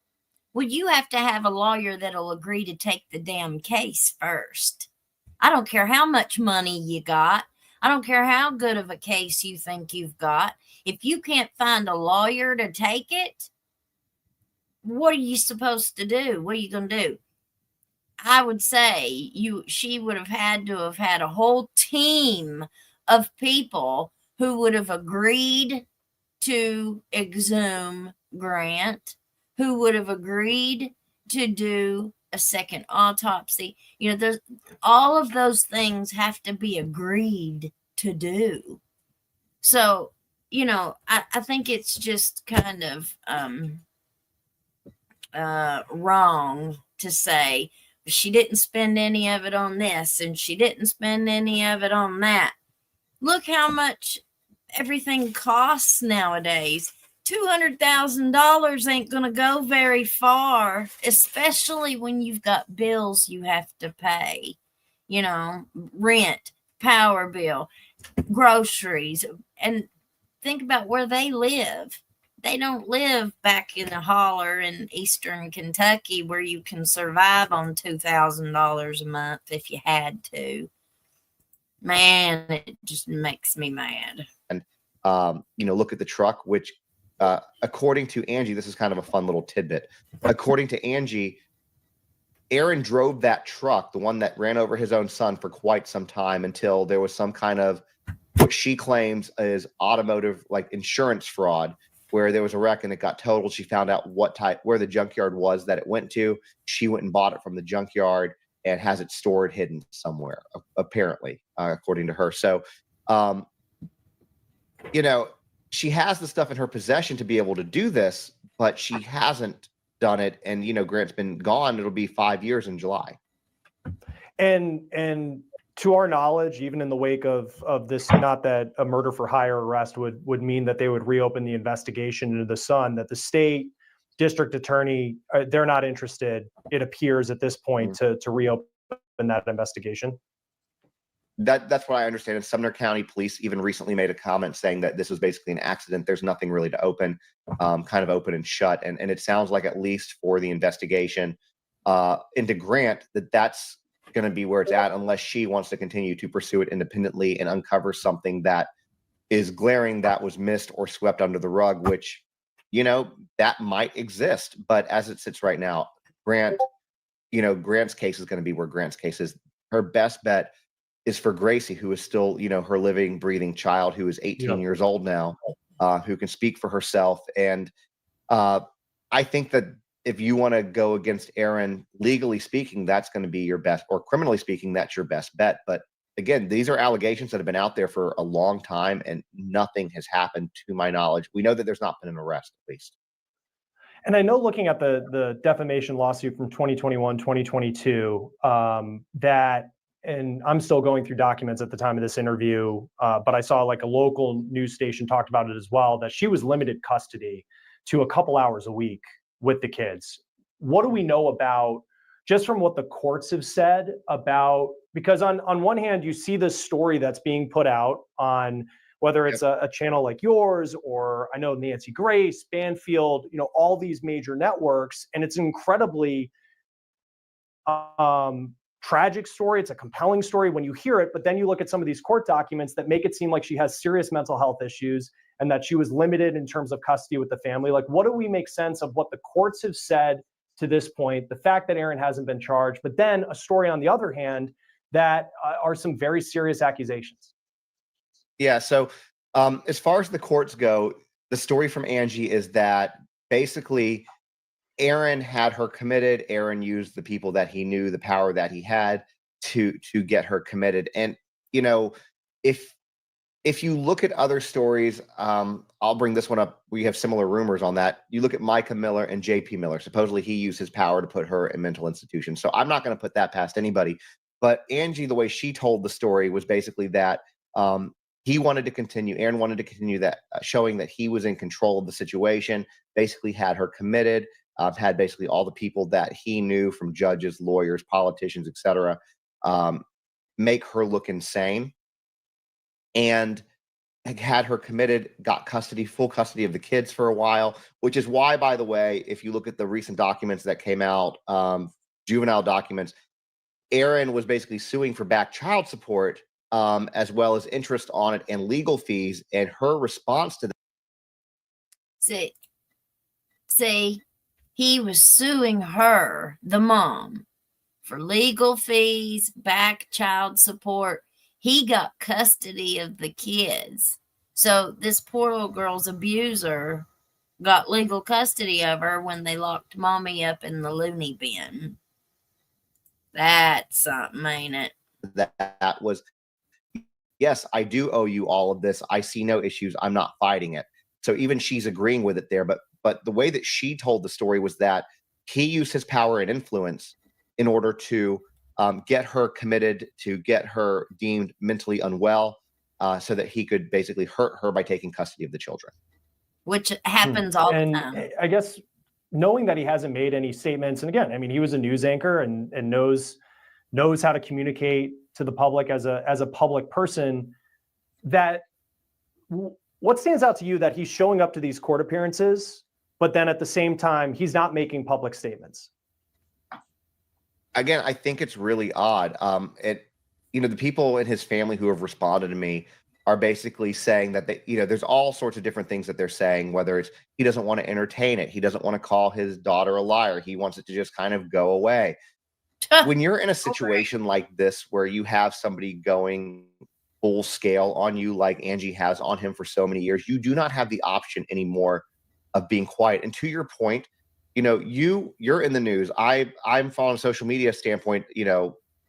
Well, you have to have a lawyer that'll agree to take the damn case first. I don't care how much money you got. I don't care how good of a case you think you've got. If you can't find a lawyer to take it, what are you supposed to do? What are you going to do? I would say she would have had to have had a whole team of people who would have agreed to exhume Grant, who would have agreed to do a second autopsy. There's all of those things have to be agreed to do. So, I think it's just kind of wrong to say she didn't spend any of it on this and she didn't spend any of it on that. Look how much everything costs nowadays. $200,000 ain't going to go very far, especially when you've got bills you have to pay. Rent, power bill, groceries, and think about where they live. They don't live back in the holler in eastern Kentucky where you can survive on $2,000 a month if you had to. Man, it just makes me mad. And, look at the truck, which, according to Angie, this is kind of a fun little tidbit. According to Angie, Aaron drove that truck, the one that ran over his own son, for quite some time until there was some kind of what she claims is automotive, like insurance fraud, where there was a wreck and it got totaled. She found out where the junkyard was that it went to. She went and bought it from the junkyard and has it stored hidden somewhere, apparently, according to her. So, she has the stuff in her possession to be able to do this, but she hasn't done it. And, Grant's been gone. It'll be 5 years in July. And to our knowledge, even in the wake of this, not that a murder for hire arrest would mean that they would reopen the investigation into the son, that the state district attorney, they're not interested, it appears at this point, to reopen that investigation. That's what I understand. And Sumner County Police even recently made a comment saying that this was basically an accident. There's nothing really to open, kind of open and shut. And it sounds like, at least for the investigation into Grant, that's going to be where it's at, unless she wants to continue to pursue it independently and uncover something that is glaring, that was missed or swept under the rug, which, that might exist. But as it sits right now, Grant's case is going to be where Grant's case is. Her best bet is for Gracie, who is still, her living, breathing child, who is 18 years old now, who can speak for herself. And I think that if you want to go against Aaron, legally speaking, that's going to be your best, or criminally speaking, that's your best bet. But again, these are allegations that have been out there for a long time, and nothing has happened to my knowledge. We know that there's not been an arrest, at least. And I know, looking at the defamation lawsuit from 2021, 2022, that, and I'm still going through documents at the time of this interview, but I saw like a local news station talked about it as well, that she was limited custody to a couple hours a week with the kids. What do we know about, just from what the courts have said about, because on one hand, you see this story that's being put out on whether it's a channel like yours, or I know Nancy Grace, Banfield, all these major networks, and it's an incredibly tragic story. It's a compelling story when you hear it, but then you look at some of these court documents that make it seem like she has serious mental health issues and that she was limited in terms of custody with the family. Like, what do we make sense of what the courts have said to this point, the fact that Aaron hasn't been charged, but then a story on the other hand that are some very serious accusations? Yeah. So as far as the courts go, the story from Angie is that basically Aaron had her committed. Aaron used the people that he knew, the power that he had to get her committed. And, if you look at other stories, I'll bring this one up. We have similar rumors on that. You look at Micah Miller and JP Miller. Supposedly he used his power to put her in mental institutions. So I'm not going to put that past anybody. But Angie, the way she told the story was basically that Aaron wanted to continue that, showing that he was in control of the situation, basically had her committed, had basically all the people that he knew, from judges, lawyers, politicians, etc., make her look insane, and had her committed, got full custody of the kids for a while, which is why, by the way, if you look at the recent documents that came out, juvenile documents, Aaron was basically suing for back child support, as well as interest on it and legal fees. And her response to that. See, he was suing her, the mom, for legal fees, back child support. He got custody of the kids. So this poor little girl's abuser got legal custody of her when they locked mommy up in the loony bin. That's something, ain't it? That was, yes, I do owe you all of this. I see no issues. I'm not fighting it. So even she's agreeing with it there. But the way that she told the story was that he used his power and influence in order to get her committed, to get her deemed mentally unwell, so that he could basically hurt her by taking custody of the children. Which happens all the time. I guess, knowing that he hasn't made any statements, and again, I mean, he was a news anchor and knows how to communicate to the public as a public person, that what stands out to you that he's showing up to these court appearances, but then at the same time, he's not making public statements? Again, I think it's really odd. The people in his family who have responded to me are basically saying that there's all sorts of different things that they're saying, whether it's he doesn't want to entertain it, he doesn't want to call his daughter a liar, he wants it to just kind of go away. When you're in a situation like this, where you have somebody going full scale on you, like Angie has on him for so many years, you do not have the option anymore of being quiet. And to your point, you're in the news. I'm following social media standpoint,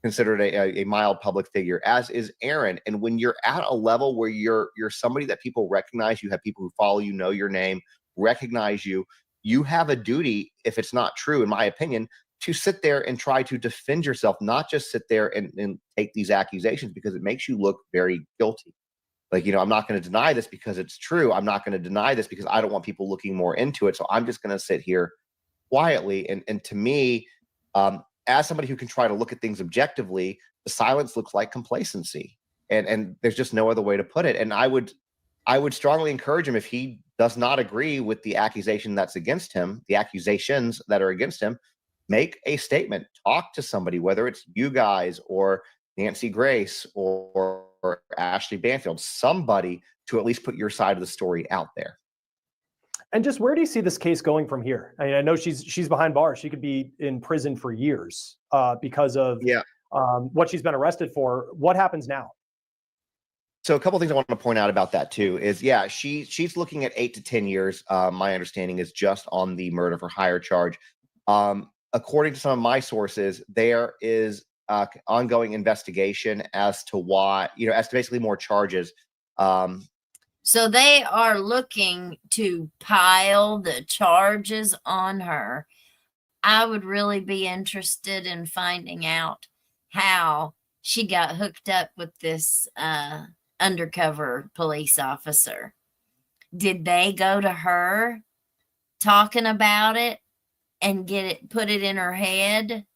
considered a mild public figure, as is Aaron. And when you're at a level where you're somebody that people recognize, you have people who follow you, know your name, recognize you, you have a duty, if it's not true, in my opinion, to sit there and try to defend yourself, not just sit there and take these accusations, because it makes you look very guilty. Like, I'm not going to deny this because it's true. I'm not going to deny this because I don't want people looking more into it. So I'm just going to sit here quietly. And to me, as somebody who can try to look at things objectively, the silence looks like complacency. And there's just no other way to put it. And I would strongly encourage him, if he does not agree with the accusation that's against him, the accusations that are against him, make a statement, talk to somebody, whether it's you guys or Nancy Grace or Ashley Banfield, somebody to at least put your side of the story out there. And just, where do you see this case going from here? I mean, I know she's behind bars. She could be in prison for years because of what she's been arrested for. What happens now? So a couple of things I want to point out about that too is, she's looking at 8 to 10 years. My understanding is just on the murder for hire charge. According to some of my sources, there is ongoing investigation as to why, as to basically more charges. So they are looking to pile the charges on her. I would really be interested in finding out how she got hooked up with this undercover police officer. Did they go to her talking about it and put it in her head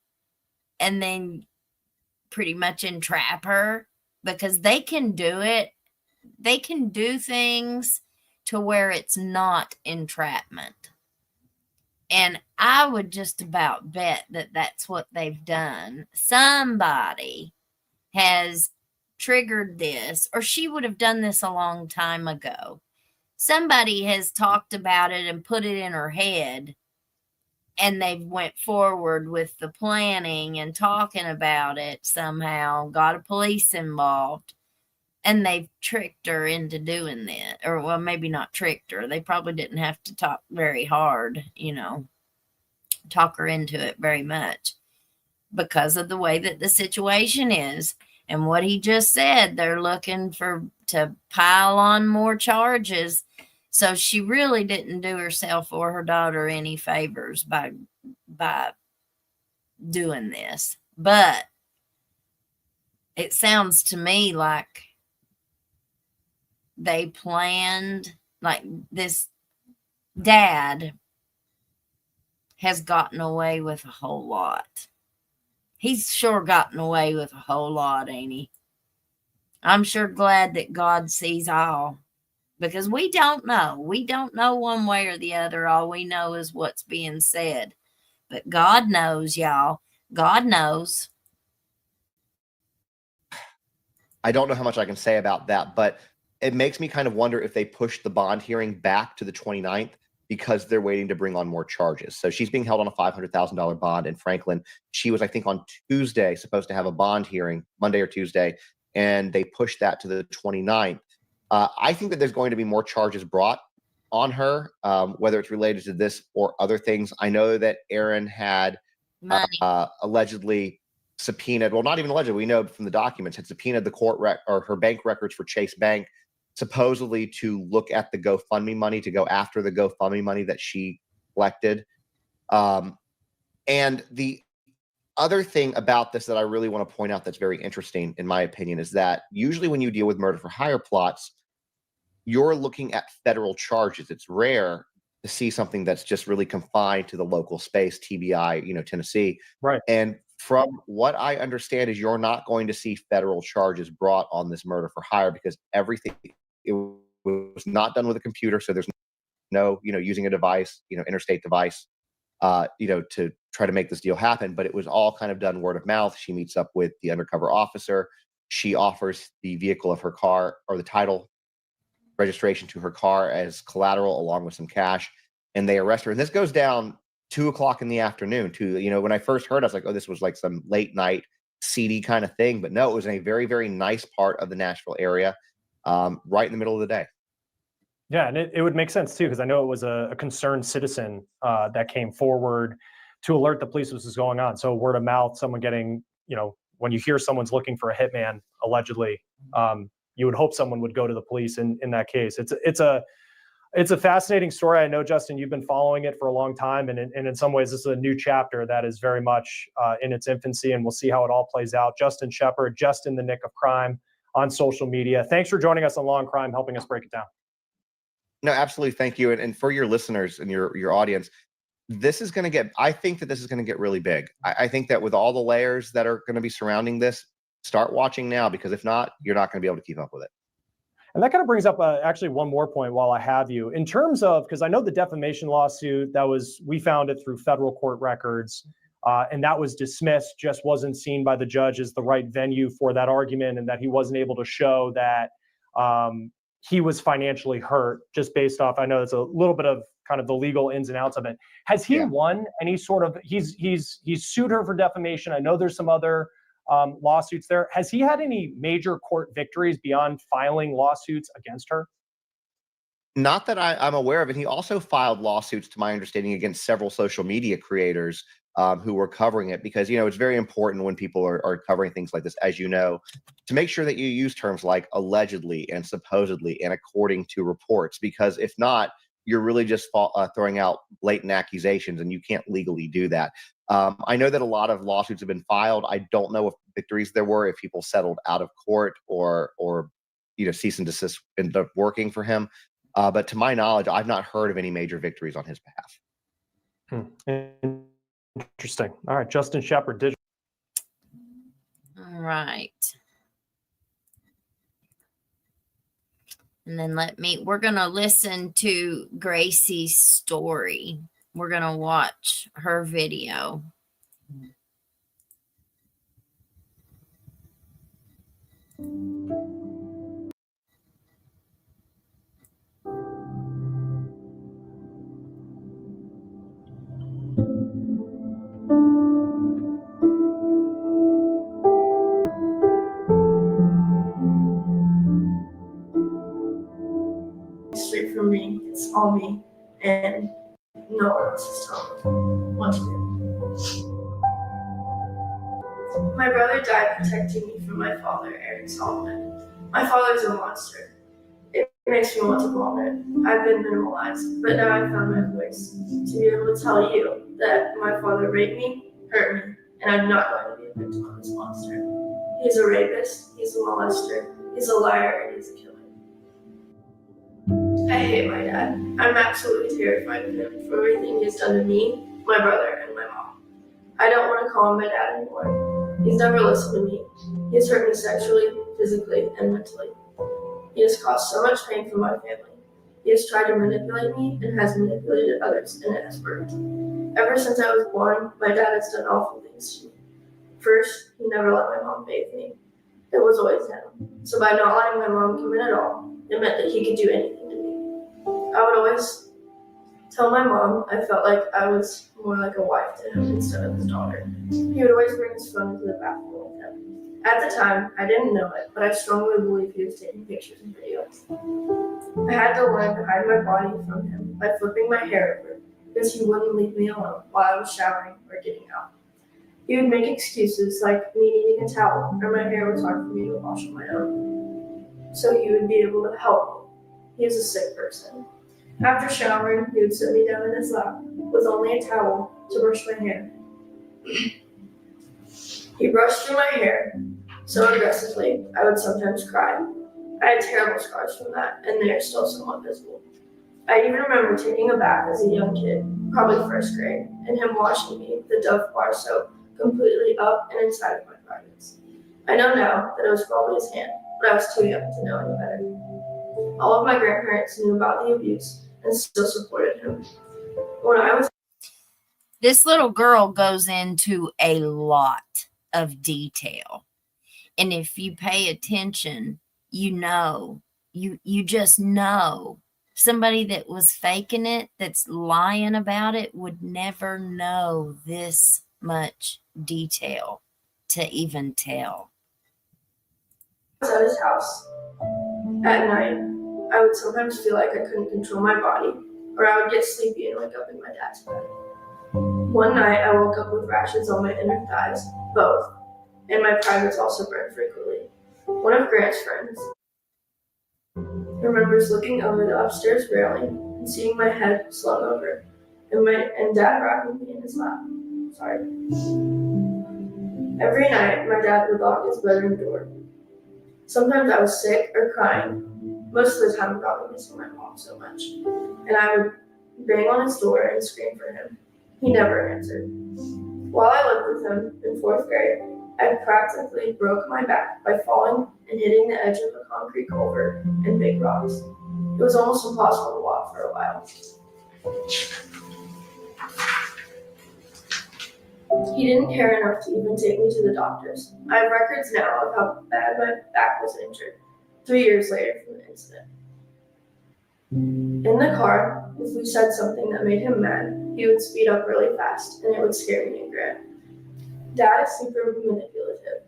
and then pretty much entrap her? Because they can do it. They can do things to where it's not entrapment. And I would just about bet that that's what they've done. Somebody has triggered this, or she would have done this a long time ago. Somebody has talked about it and put it in her head, and they've went forward with the planning and talking about it somehow, got a police involved, and they've tricked her into doing that. Or, well, maybe not tricked her. They probably didn't have to talk very hard, talk her into it very much because of the way that the situation is. And what he just said, they're looking to pile on more charges. So she really didn't do herself or her daughter any favors by doing this. But it sounds to me like they planned, like this dad has gotten away with a whole lot. He's sure gotten away with a whole lot, ain't he? I'm sure glad that God sees all, because we don't know. We don't know one way or the other. All we know is what's being said. But God knows, y'all. God knows. I don't know how much I can say about that, but it makes me kind of wonder if they pushed the bond hearing back to the 29th because they're waiting to bring on more charges. So she's being held on a $500,000 bond in Franklin. She was, I think, on Tuesday supposed to have a bond hearing, Monday or Tuesday, and they pushed that to the 29th. I think that there's going to be more charges brought on her, whether it's related to this or other things. I know that Aaron had allegedly subpoenaed, well, not even allegedly, we know from the documents, had subpoenaed the or her bank records for Chase Bank, supposedly to look at the GoFundMe money, to go after the GoFundMe money that she collected. And the other thing about this that I really want to point out that's very interesting, in my opinion, is that usually when you deal with murder for hire plots, you're looking at federal charges. It's rare to see something that's just really confined to the local space, TBI, Tennessee. Right. And from what I understand is you're not going to see federal charges brought on this murder for hire because everything, it was not done with a computer. So there's no, using a device, interstate device, to try to make this deal happen. But it was all kind of done word of mouth. She meets up with the undercover officer. She offers the vehicle of her car, or the title registration to her car, as collateral, along with some cash, and they arrest her. And this goes down 2:00 in the afternoon. When I first heard, I was like, oh, this was like some late night seedy kind of thing. But no, it was in a very, very nice part of the Nashville area, right in the middle of the day. Yeah, and it would make sense too, because I know it was a concerned citizen that came forward to alert the police this was going on. So word of mouth, someone getting, when you hear someone's looking for a hitman, allegedly, you would hope someone would go to the police in that case. It's a fascinating story. I know, Justin, you've been following it for a long time, and in some ways, this is a new chapter that is very much in its infancy, and we'll see how it all plays out. Justin Shepard, just in the nick of crime on social media. Thanks for joining us on Law and Crime, helping us break it down. No, absolutely. Thank you. And for your listeners and your audience, I think that this is going to get really big. I think that with all the layers that are going to be surrounding this, start watching now, because if not, you're not going to be able to keep up with it. And that kind of brings up actually one more point while I have you, in terms of, because I know the defamation lawsuit we found it through federal court records, and that was dismissed, just wasn't seen by the judge as the right venue for that argument, and that he wasn't able to show that he was financially hurt, just based off, I know it's a little bit of kind of the legal ins and outs of it. Has he won any sort of, he's sued her for defamation. I know there's some other lawsuits there. Has he had any major court victories beyond filing lawsuits against her? Not that I'm aware of. And he also filed lawsuits, to my understanding, against several social media creators who were covering it, because, you know, it's very important when people are covering things like this, as you know, to make sure that you use terms like allegedly and supposedly and according to reports, because if not, you're really just throwing out blatant accusations, and you can't legally do that. I know that a lot of lawsuits have been filed. I don't know if victories there were, if people settled out of court or you know, cease and desist ended up working for him. But to my knowledge, I've not heard of any major victories on his behalf. Interesting. All right, Justin Shepard, digital. All right. And then we're going to listen to Gracie's story. We're going to watch her video. Straight from me, it's all me, and no one else is telling me what to do. My brother died protecting me from my father, Aaron Solomon. My father's a monster. It makes me want to vomit. I've been minimalized, but now I've found my voice to be able to tell you that my father raped me, hurt me, and I'm not going to be a victim of this monster. He's a rapist, he's a molester, he's a liar, and he's a killer. I hate my dad. I'm absolutely terrified of him for everything he's done to me, my brother, and my mom. I don't want to call him my dad anymore. He's never listened to me. He's hurt me sexually, physically, and mentally. He has caused so much pain for my family. He has tried to manipulate me and has manipulated others, and it has worked. Ever since I was born, my dad has done awful things to me. First, he never let my mom bathe me. It was always him. So by not letting my mom come in at all, it meant that he could do anything to me. I would always tell my mom I felt like I was more like a wife to him instead of his daughter. He would always bring his phone into the bathroom with him. At the time, I didn't know it, but I strongly believe he was taking pictures and videos. I had to learn to hide my body from him by flipping my hair over, because he wouldn't leave me alone while I was showering or getting out. He would make excuses like me needing a towel or my hair was hard for me to wash on my own, so he would be able to help me. He is a sick person. After showering, he would sit me down in his lap with only a towel to brush my hair. He brushed through my hair so aggressively, I would sometimes cry. I had terrible scars from that, and they are still somewhat visible. I even remember taking a bath as a young kid, probably first grade, and him washing me with the Dove bar soap completely up and inside of my privates. I know now that it was probably his hand, but I was too young to know any better. All of my grandparents knew about the abuse and still supported him. This little girl goes into a lot of detail. And if you pay attention, you know, you just know. Somebody that was faking it, that's lying about it, would never know this much detail to even tell. I was at his house at night. I would sometimes feel like I couldn't control my body, or I would get sleepy and wake up in my dad's bed. One night, I woke up with rashes on my inner thighs, both, and my privates also burned frequently. One of Grant's friends remembers looking over the upstairs railing and seeing my head slung over, and Dad wrapping me in his lap. Sorry. Every night, my dad would lock his bedroom door. Sometimes I was sick or crying. Most of the time, probably missing my mom so much. And I would bang on his door and scream for him. He never answered. While I lived with him in 4th grade, I practically broke my back by falling and hitting the edge of a concrete culvert and big rocks. It was almost impossible to walk for a while. He didn't care enough to even take me to the doctors. I have records now of how bad my back was injured 3 years later from the incident. In the car, if we said something that made him mad, he would speed up really fast, and it would scare me and Grant. Dad is super manipulative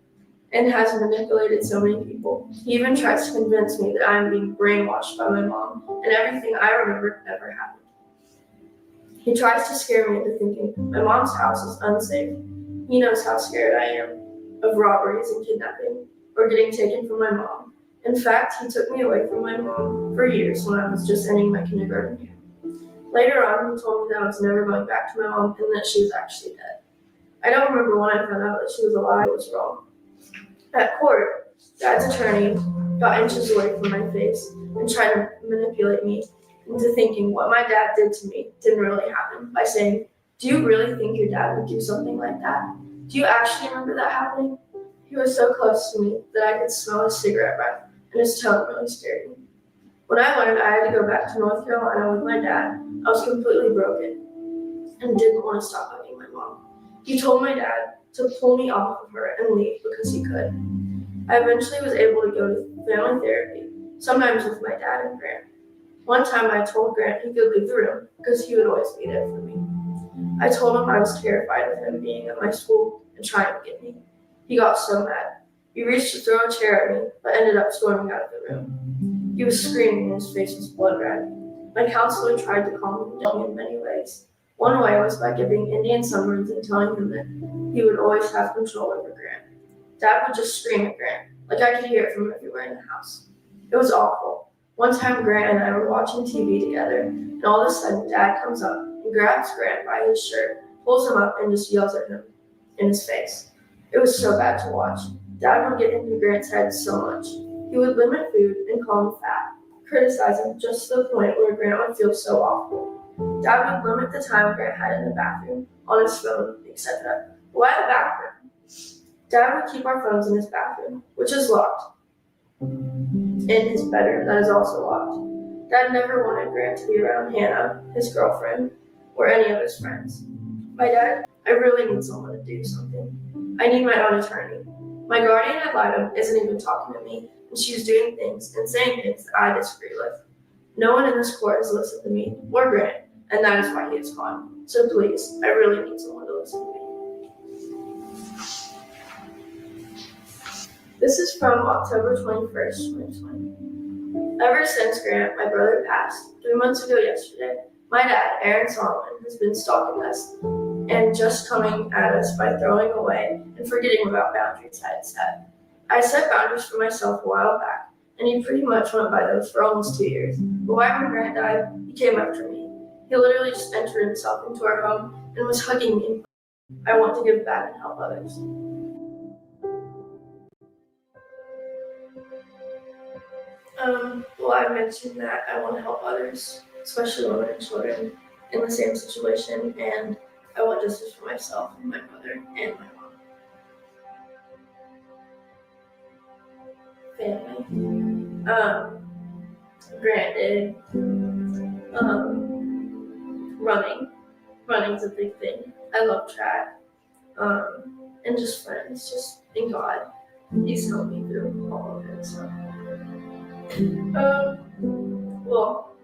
and has manipulated so many people. He even tries to convince me that I am being brainwashed by my mom and everything I remember never happened. He tries to scare me into thinking my mom's house is unsafe. He knows how scared I am of robberies and kidnapping or getting taken from my mom. In fact, he took me away from my mom for years when I was just ending my kindergarten year. Later on, he told me that I was never going back to my mom and that she was actually dead. I don't remember when I found out that she was alive. It was wrong. At court, Dad's attorney got inches away from my face and tried to manipulate me into thinking what my dad did to me didn't really happen by saying, "Do you really think your dad would do something like that? Do you actually remember that happening?" He was so close to me that I could smell his cigarette breath, and his tone really scared me. When I learned I had to go back to North Carolina with my dad, I was completely broken and didn't want to stop hugging my mom. He told my dad to pull me off of her and leave because he could. I eventually was able to go to family therapy, sometimes with my dad and Grant. One time I told Grant he could leave the room because he would always be there for me. I told him I was terrified of him being at my school and trying to get me. He got so mad. He reached to throw a chair at me, but ended up storming out of the room. He was screaming and his face was blood red. My counselor tried to calm him down in many ways. One way was by giving Indian sunburns and telling him that he would always have control over Grant. Dad would just scream at Grant, like I could hear it from everywhere in the house. It was awful. One time Grant and I were watching TV together, and all of a sudden Dad comes up and grabs Grant by his shirt, pulls him up, and just yells at him in his face. It was so bad to watch. Dad would get into Grant's head so much. He would limit food and call him fat, criticize him just to the point where Grant would feel so awful. Dad would limit the time Grant had in the bathroom, on his phone, etc. Why the bathroom? Dad would keep our phones in his bathroom, which is locked, in his bedroom that is also locked. Dad never wanted Grant to be around Hannah, his girlfriend, or any of his friends. My dad, I really need someone to do something. I need my own attorney. My guardian ad litem isn't even talking to me, and she's doing things and saying things that I disagree with. No one in this court has listened to me or Grant, and that is why he is gone. So please, I really need someone to listen to me. This is from October 21st, 2020. Ever since Grant, my brother, passed 3 months ago yesterday, my dad, Aaron Solomon, has been stalking us and just coming at us by throwing away and forgetting about boundaries I had set. I set boundaries for myself a while back, and he pretty much went by those for almost 2 years. But why when Grant died, he came after me. He literally just entered himself into our home and was hugging me. I want to give back and help others. Well, I mentioned that I want to help others, especially women and children in the same situation, and I want justice for myself and my mother and my mom. Family. Granted, running. Running's a big thing. I love track. And just friends, just in God. He's helped me through all of it, so. Well,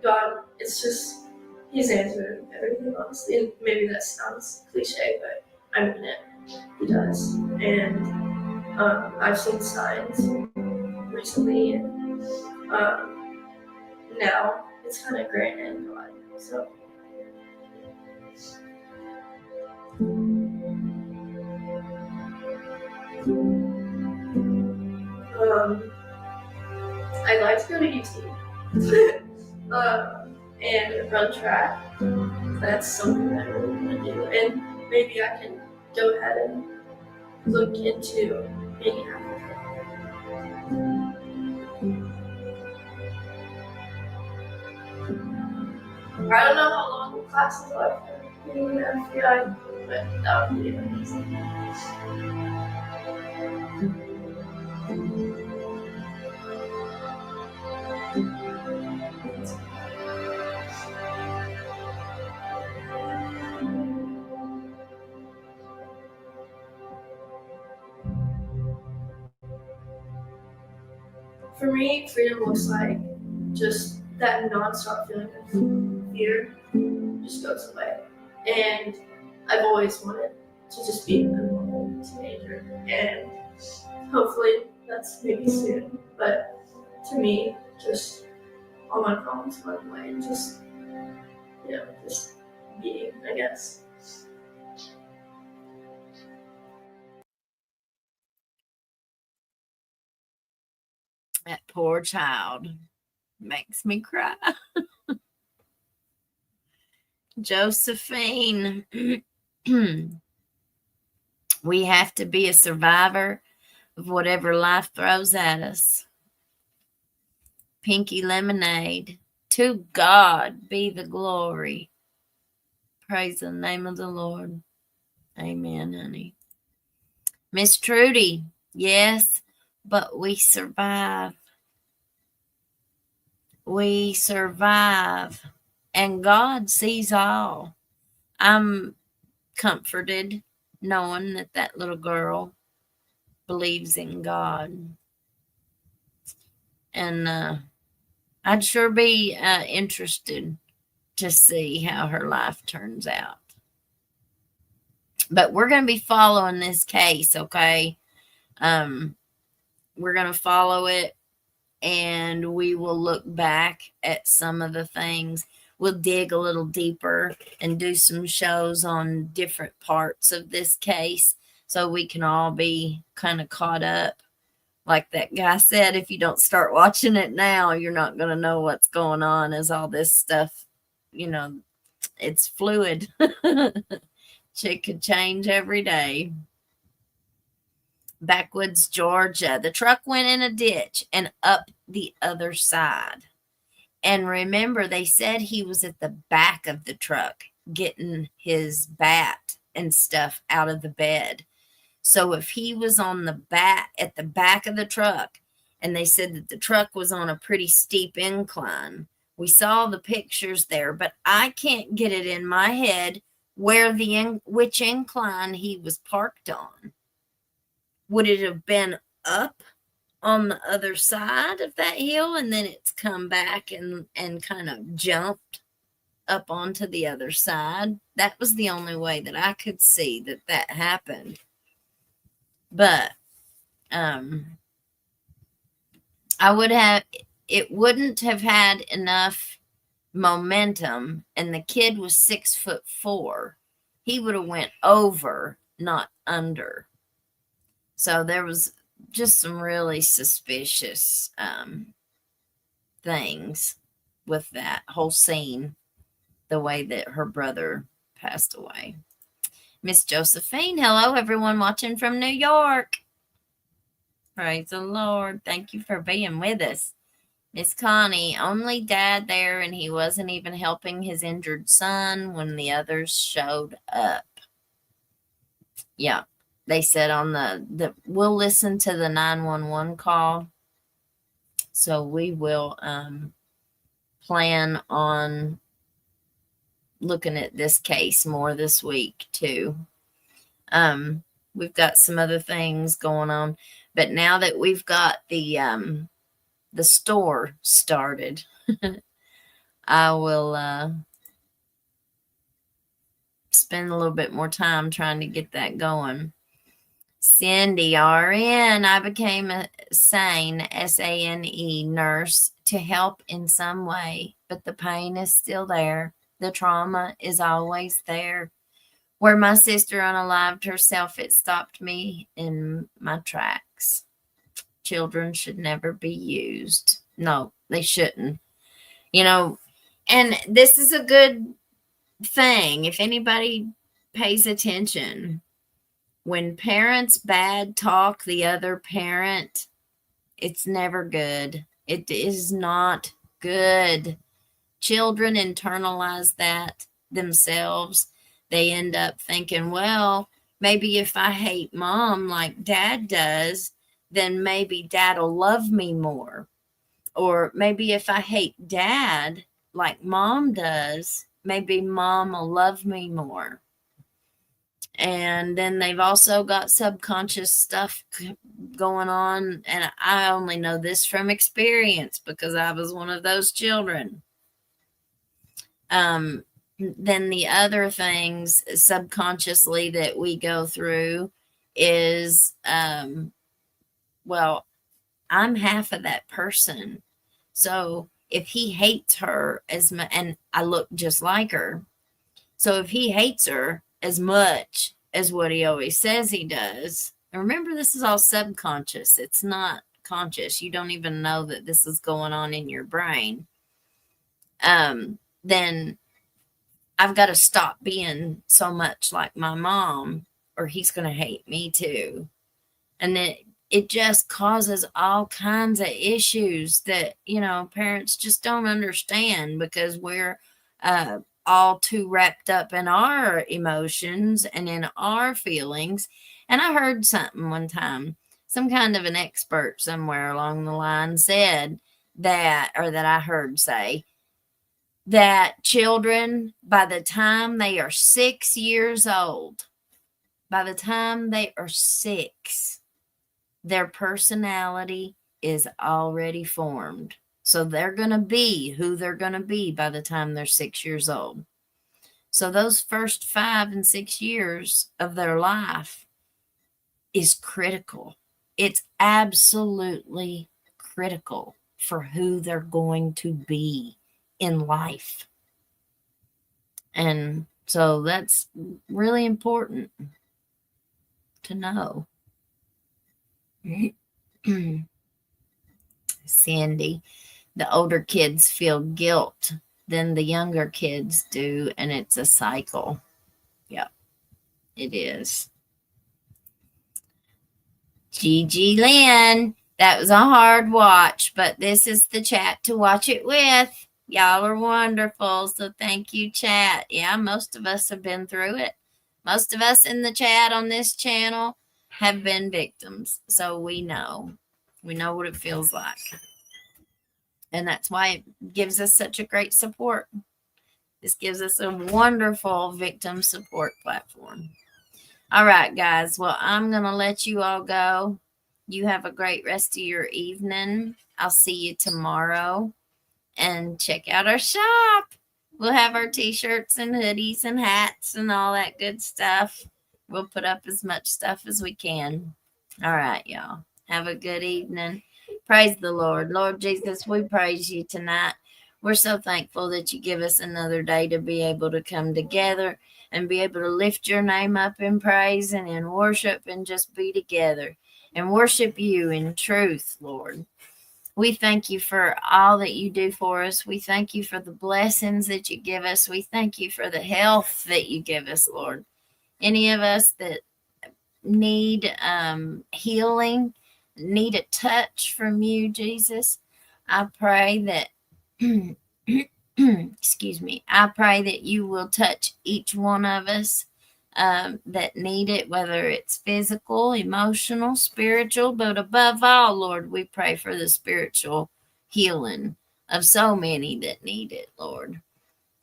God, it's just, He's answered everything, honestly. And maybe that sounds cliche, but I mean it. He does. And I've seen signs recently, and now it's kind of Grant and God. So. I'd like to go to UT and run track. That's something that I really want to do, and maybe I can go ahead and look into being an advocate. I don't know how long the classes are for being an FBI, but that would be amazing. For me, freedom looks like just that nonstop feeling of fear just goes away. And I've always wanted to just be a normal teenager, and hopefully that's maybe soon. But to me, just all my problems went away, and just, just being, I guess. That poor child makes me cry. Josephine, we have to be a survivor of whatever life throws at us. Pinky Lemonade, to God be the glory. Praise the name of the Lord. Amen, honey. Miss Trudy, yes, but we survive. We survive. And God sees all. I'm comforted knowing that that little girl believes in God. And I'd sure be interested to see how her life turns out. But we're going to be following this case, okay? We're going to follow it, and we will look back at some of the things. We'll dig a little deeper and do some shows on different parts of this case so we can all be kind of caught up. Like that guy said, if you don't start watching it now, you're not going to know what's going on, as all this stuff, it's fluid. It could change every day. Backwoods, Georgia. The truck went in a ditch and up the other side. And remember, they said he was at the back of the truck getting his bat and stuff out of the bed. So if he was on the at the back of the truck, and they said that the truck was on a pretty steep incline. We saw the pictures there, but I can't get it in my head which incline he was parked on. Would it have been up on the other side of that hill, and then it's come back and kind of jumped up onto the other side? That was the only way that I could see that happened. But it wouldn't have had enough momentum, and the kid was 6'4". He would have went over, not under. So there was just some really suspicious things with that whole scene, the way that her brother passed away. Miss Josephine, hello, everyone watching from New York. Praise the Lord. Thank you for being with us. Miss Connie, only dad there, and he wasn't even helping his injured son when the others showed up. Yeah, they said on we'll listen to the 911 call. So we will plan on looking at this case more this week too. We've got some other things going on, but now that we've got the store started, I will spend a little bit more time trying to get that going. Cindy, RN, I became a SANE, SANE nurse to help in some way, but the pain is still there. The trauma is always there. Where my sister unalived herself, it stopped me in my tracks. Children should never be used. No, they shouldn't. And this is a good thing. If anybody pays attention, when parents bad talk the other parent, it's never good. It is not good. Children internalize that themselves. They end up thinking, well, maybe if I hate mom like dad does, then maybe dad will love me more. Or maybe if I hate dad like mom does, maybe mom will love me more. And then they've also got subconscious stuff going on. And I only know this from experience because I was one of those children. Then the other things subconsciously that we go through is, well, I'm half of that person. So if he hates her and I look just like her, So if he hates her as much as what he always says he does, and remember, this is all subconscious. It's not conscious. You don't even know that this is going on in your brain. Then I've got to stop being so much like my mom, or he's going to hate me too. And then it just causes all kinds of issues that, parents just don't understand, because we're all too wrapped up in our emotions and in our feelings. And I heard something one time, some kind of an expert somewhere along the line said that, or that I heard say, that children, by the time they are 6 years old, by the time they are 6, their personality is already formed. So they're going to be who they're going to be by the time they're 6 years old. So those first 5 and 6 years of their life is critical. It's absolutely critical for who they're going to be in life. And so that's really important to know. Sandy, the older kids feel guilt than the younger kids do, and it's a cycle. Yep, it is. Gigi Lynn, that was a hard watch, but this is the chat to watch it with. Y'all are wonderful, so thank you, chat. Yeah, most of us have been through it. Most of us in the chat on this channel have been victims, so we know what it feels like. And that's why it gives us such a great support. This gives us a wonderful victim support platform. All right, guys. Well, I'm going to let you all go. You have a great rest of your evening. I'll see you tomorrow. And check out our shop. We'll have our t-shirts and hoodies and hats and all that good stuff. We'll put up as much stuff as we can. All right, y'all. Have a good evening. Praise the Lord. Lord Jesus, we praise you tonight. We're so thankful that you give us another day to be able to come together and be able to lift your name up in praise and in worship and just be together and worship you in truth, Lord. We thank you for all that you do for us. We thank you for the blessings that you give us. We thank you for the health that you give us, Lord. Any of us that need healing, need a touch from you, Jesus, I pray that excuse me, I pray that you will touch each one of us that need it, whether it's physical, emotional, spiritual, but above all, Lord, we pray for the spiritual healing of so many that need it, Lord.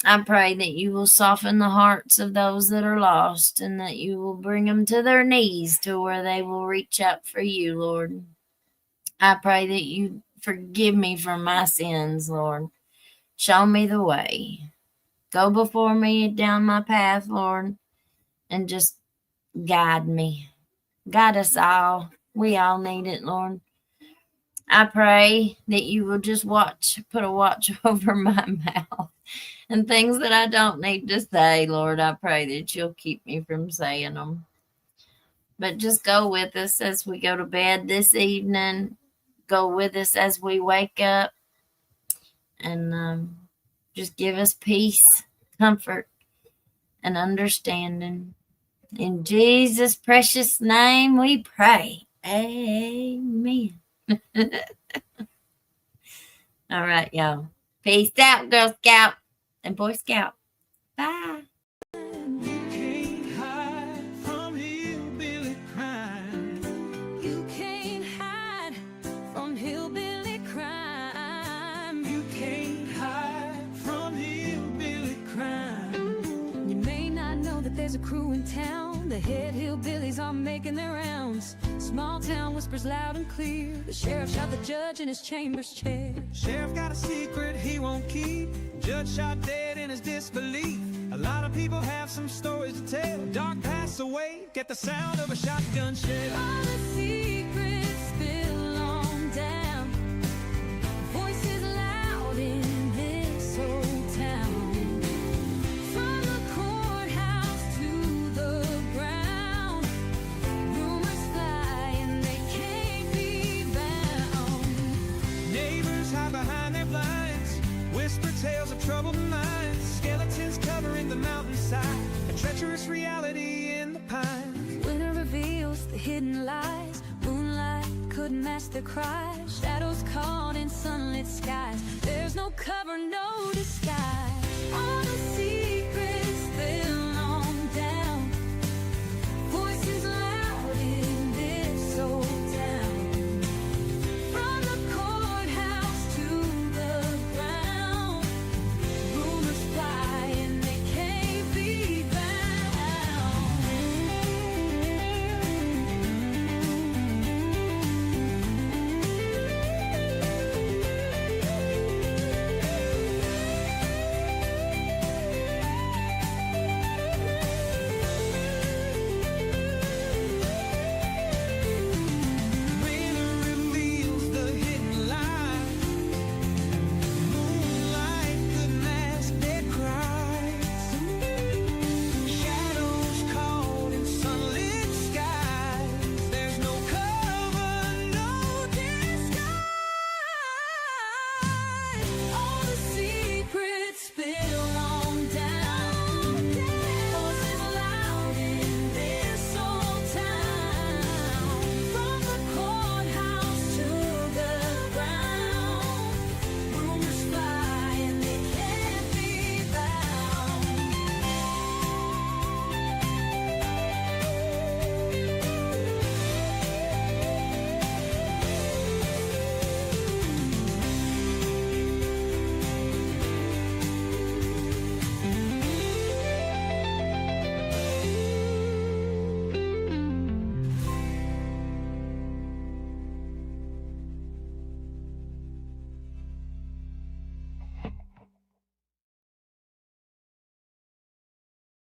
I pray that you will soften the hearts of those that are lost and that you will bring them to their knees to where they will reach out for you, Lord. I pray that you forgive me for my sins, Lord. Show me the way. Go before me down my path, Lord, and just guide me. Guide us all. We all need it, Lord. I pray that you will just put a watch over my mouth and things that I don't need to say, Lord. I pray that you'll keep me from saying them. But just go with us as we go to bed this evening. Go with us as we wake up. And just give us peace, comfort, and understanding. In Jesus' precious name we pray. Amen. All right, y'all. Peace out, Girl Scout and Boy Scout. Bye. You can't hide from hillbilly crime. You can't hide from hillbilly crime. You can't hide from hillbilly crime. You may not know that there's a crew in town. The head hillbillies are making their rounds. Small town whispers loud and clear. The sheriff shot the judge in his chambers chair. Sheriff got a secret he won't keep. Judge shot dead in his disbelief. A lot of people have some stories to tell. Dark passed away, get the sound of a shotgun shell. All the secrets spill on down. Voices loud in this old town. From the corner the cries. Shadows caught in sunlit skies. There's no cover, no disguise. On a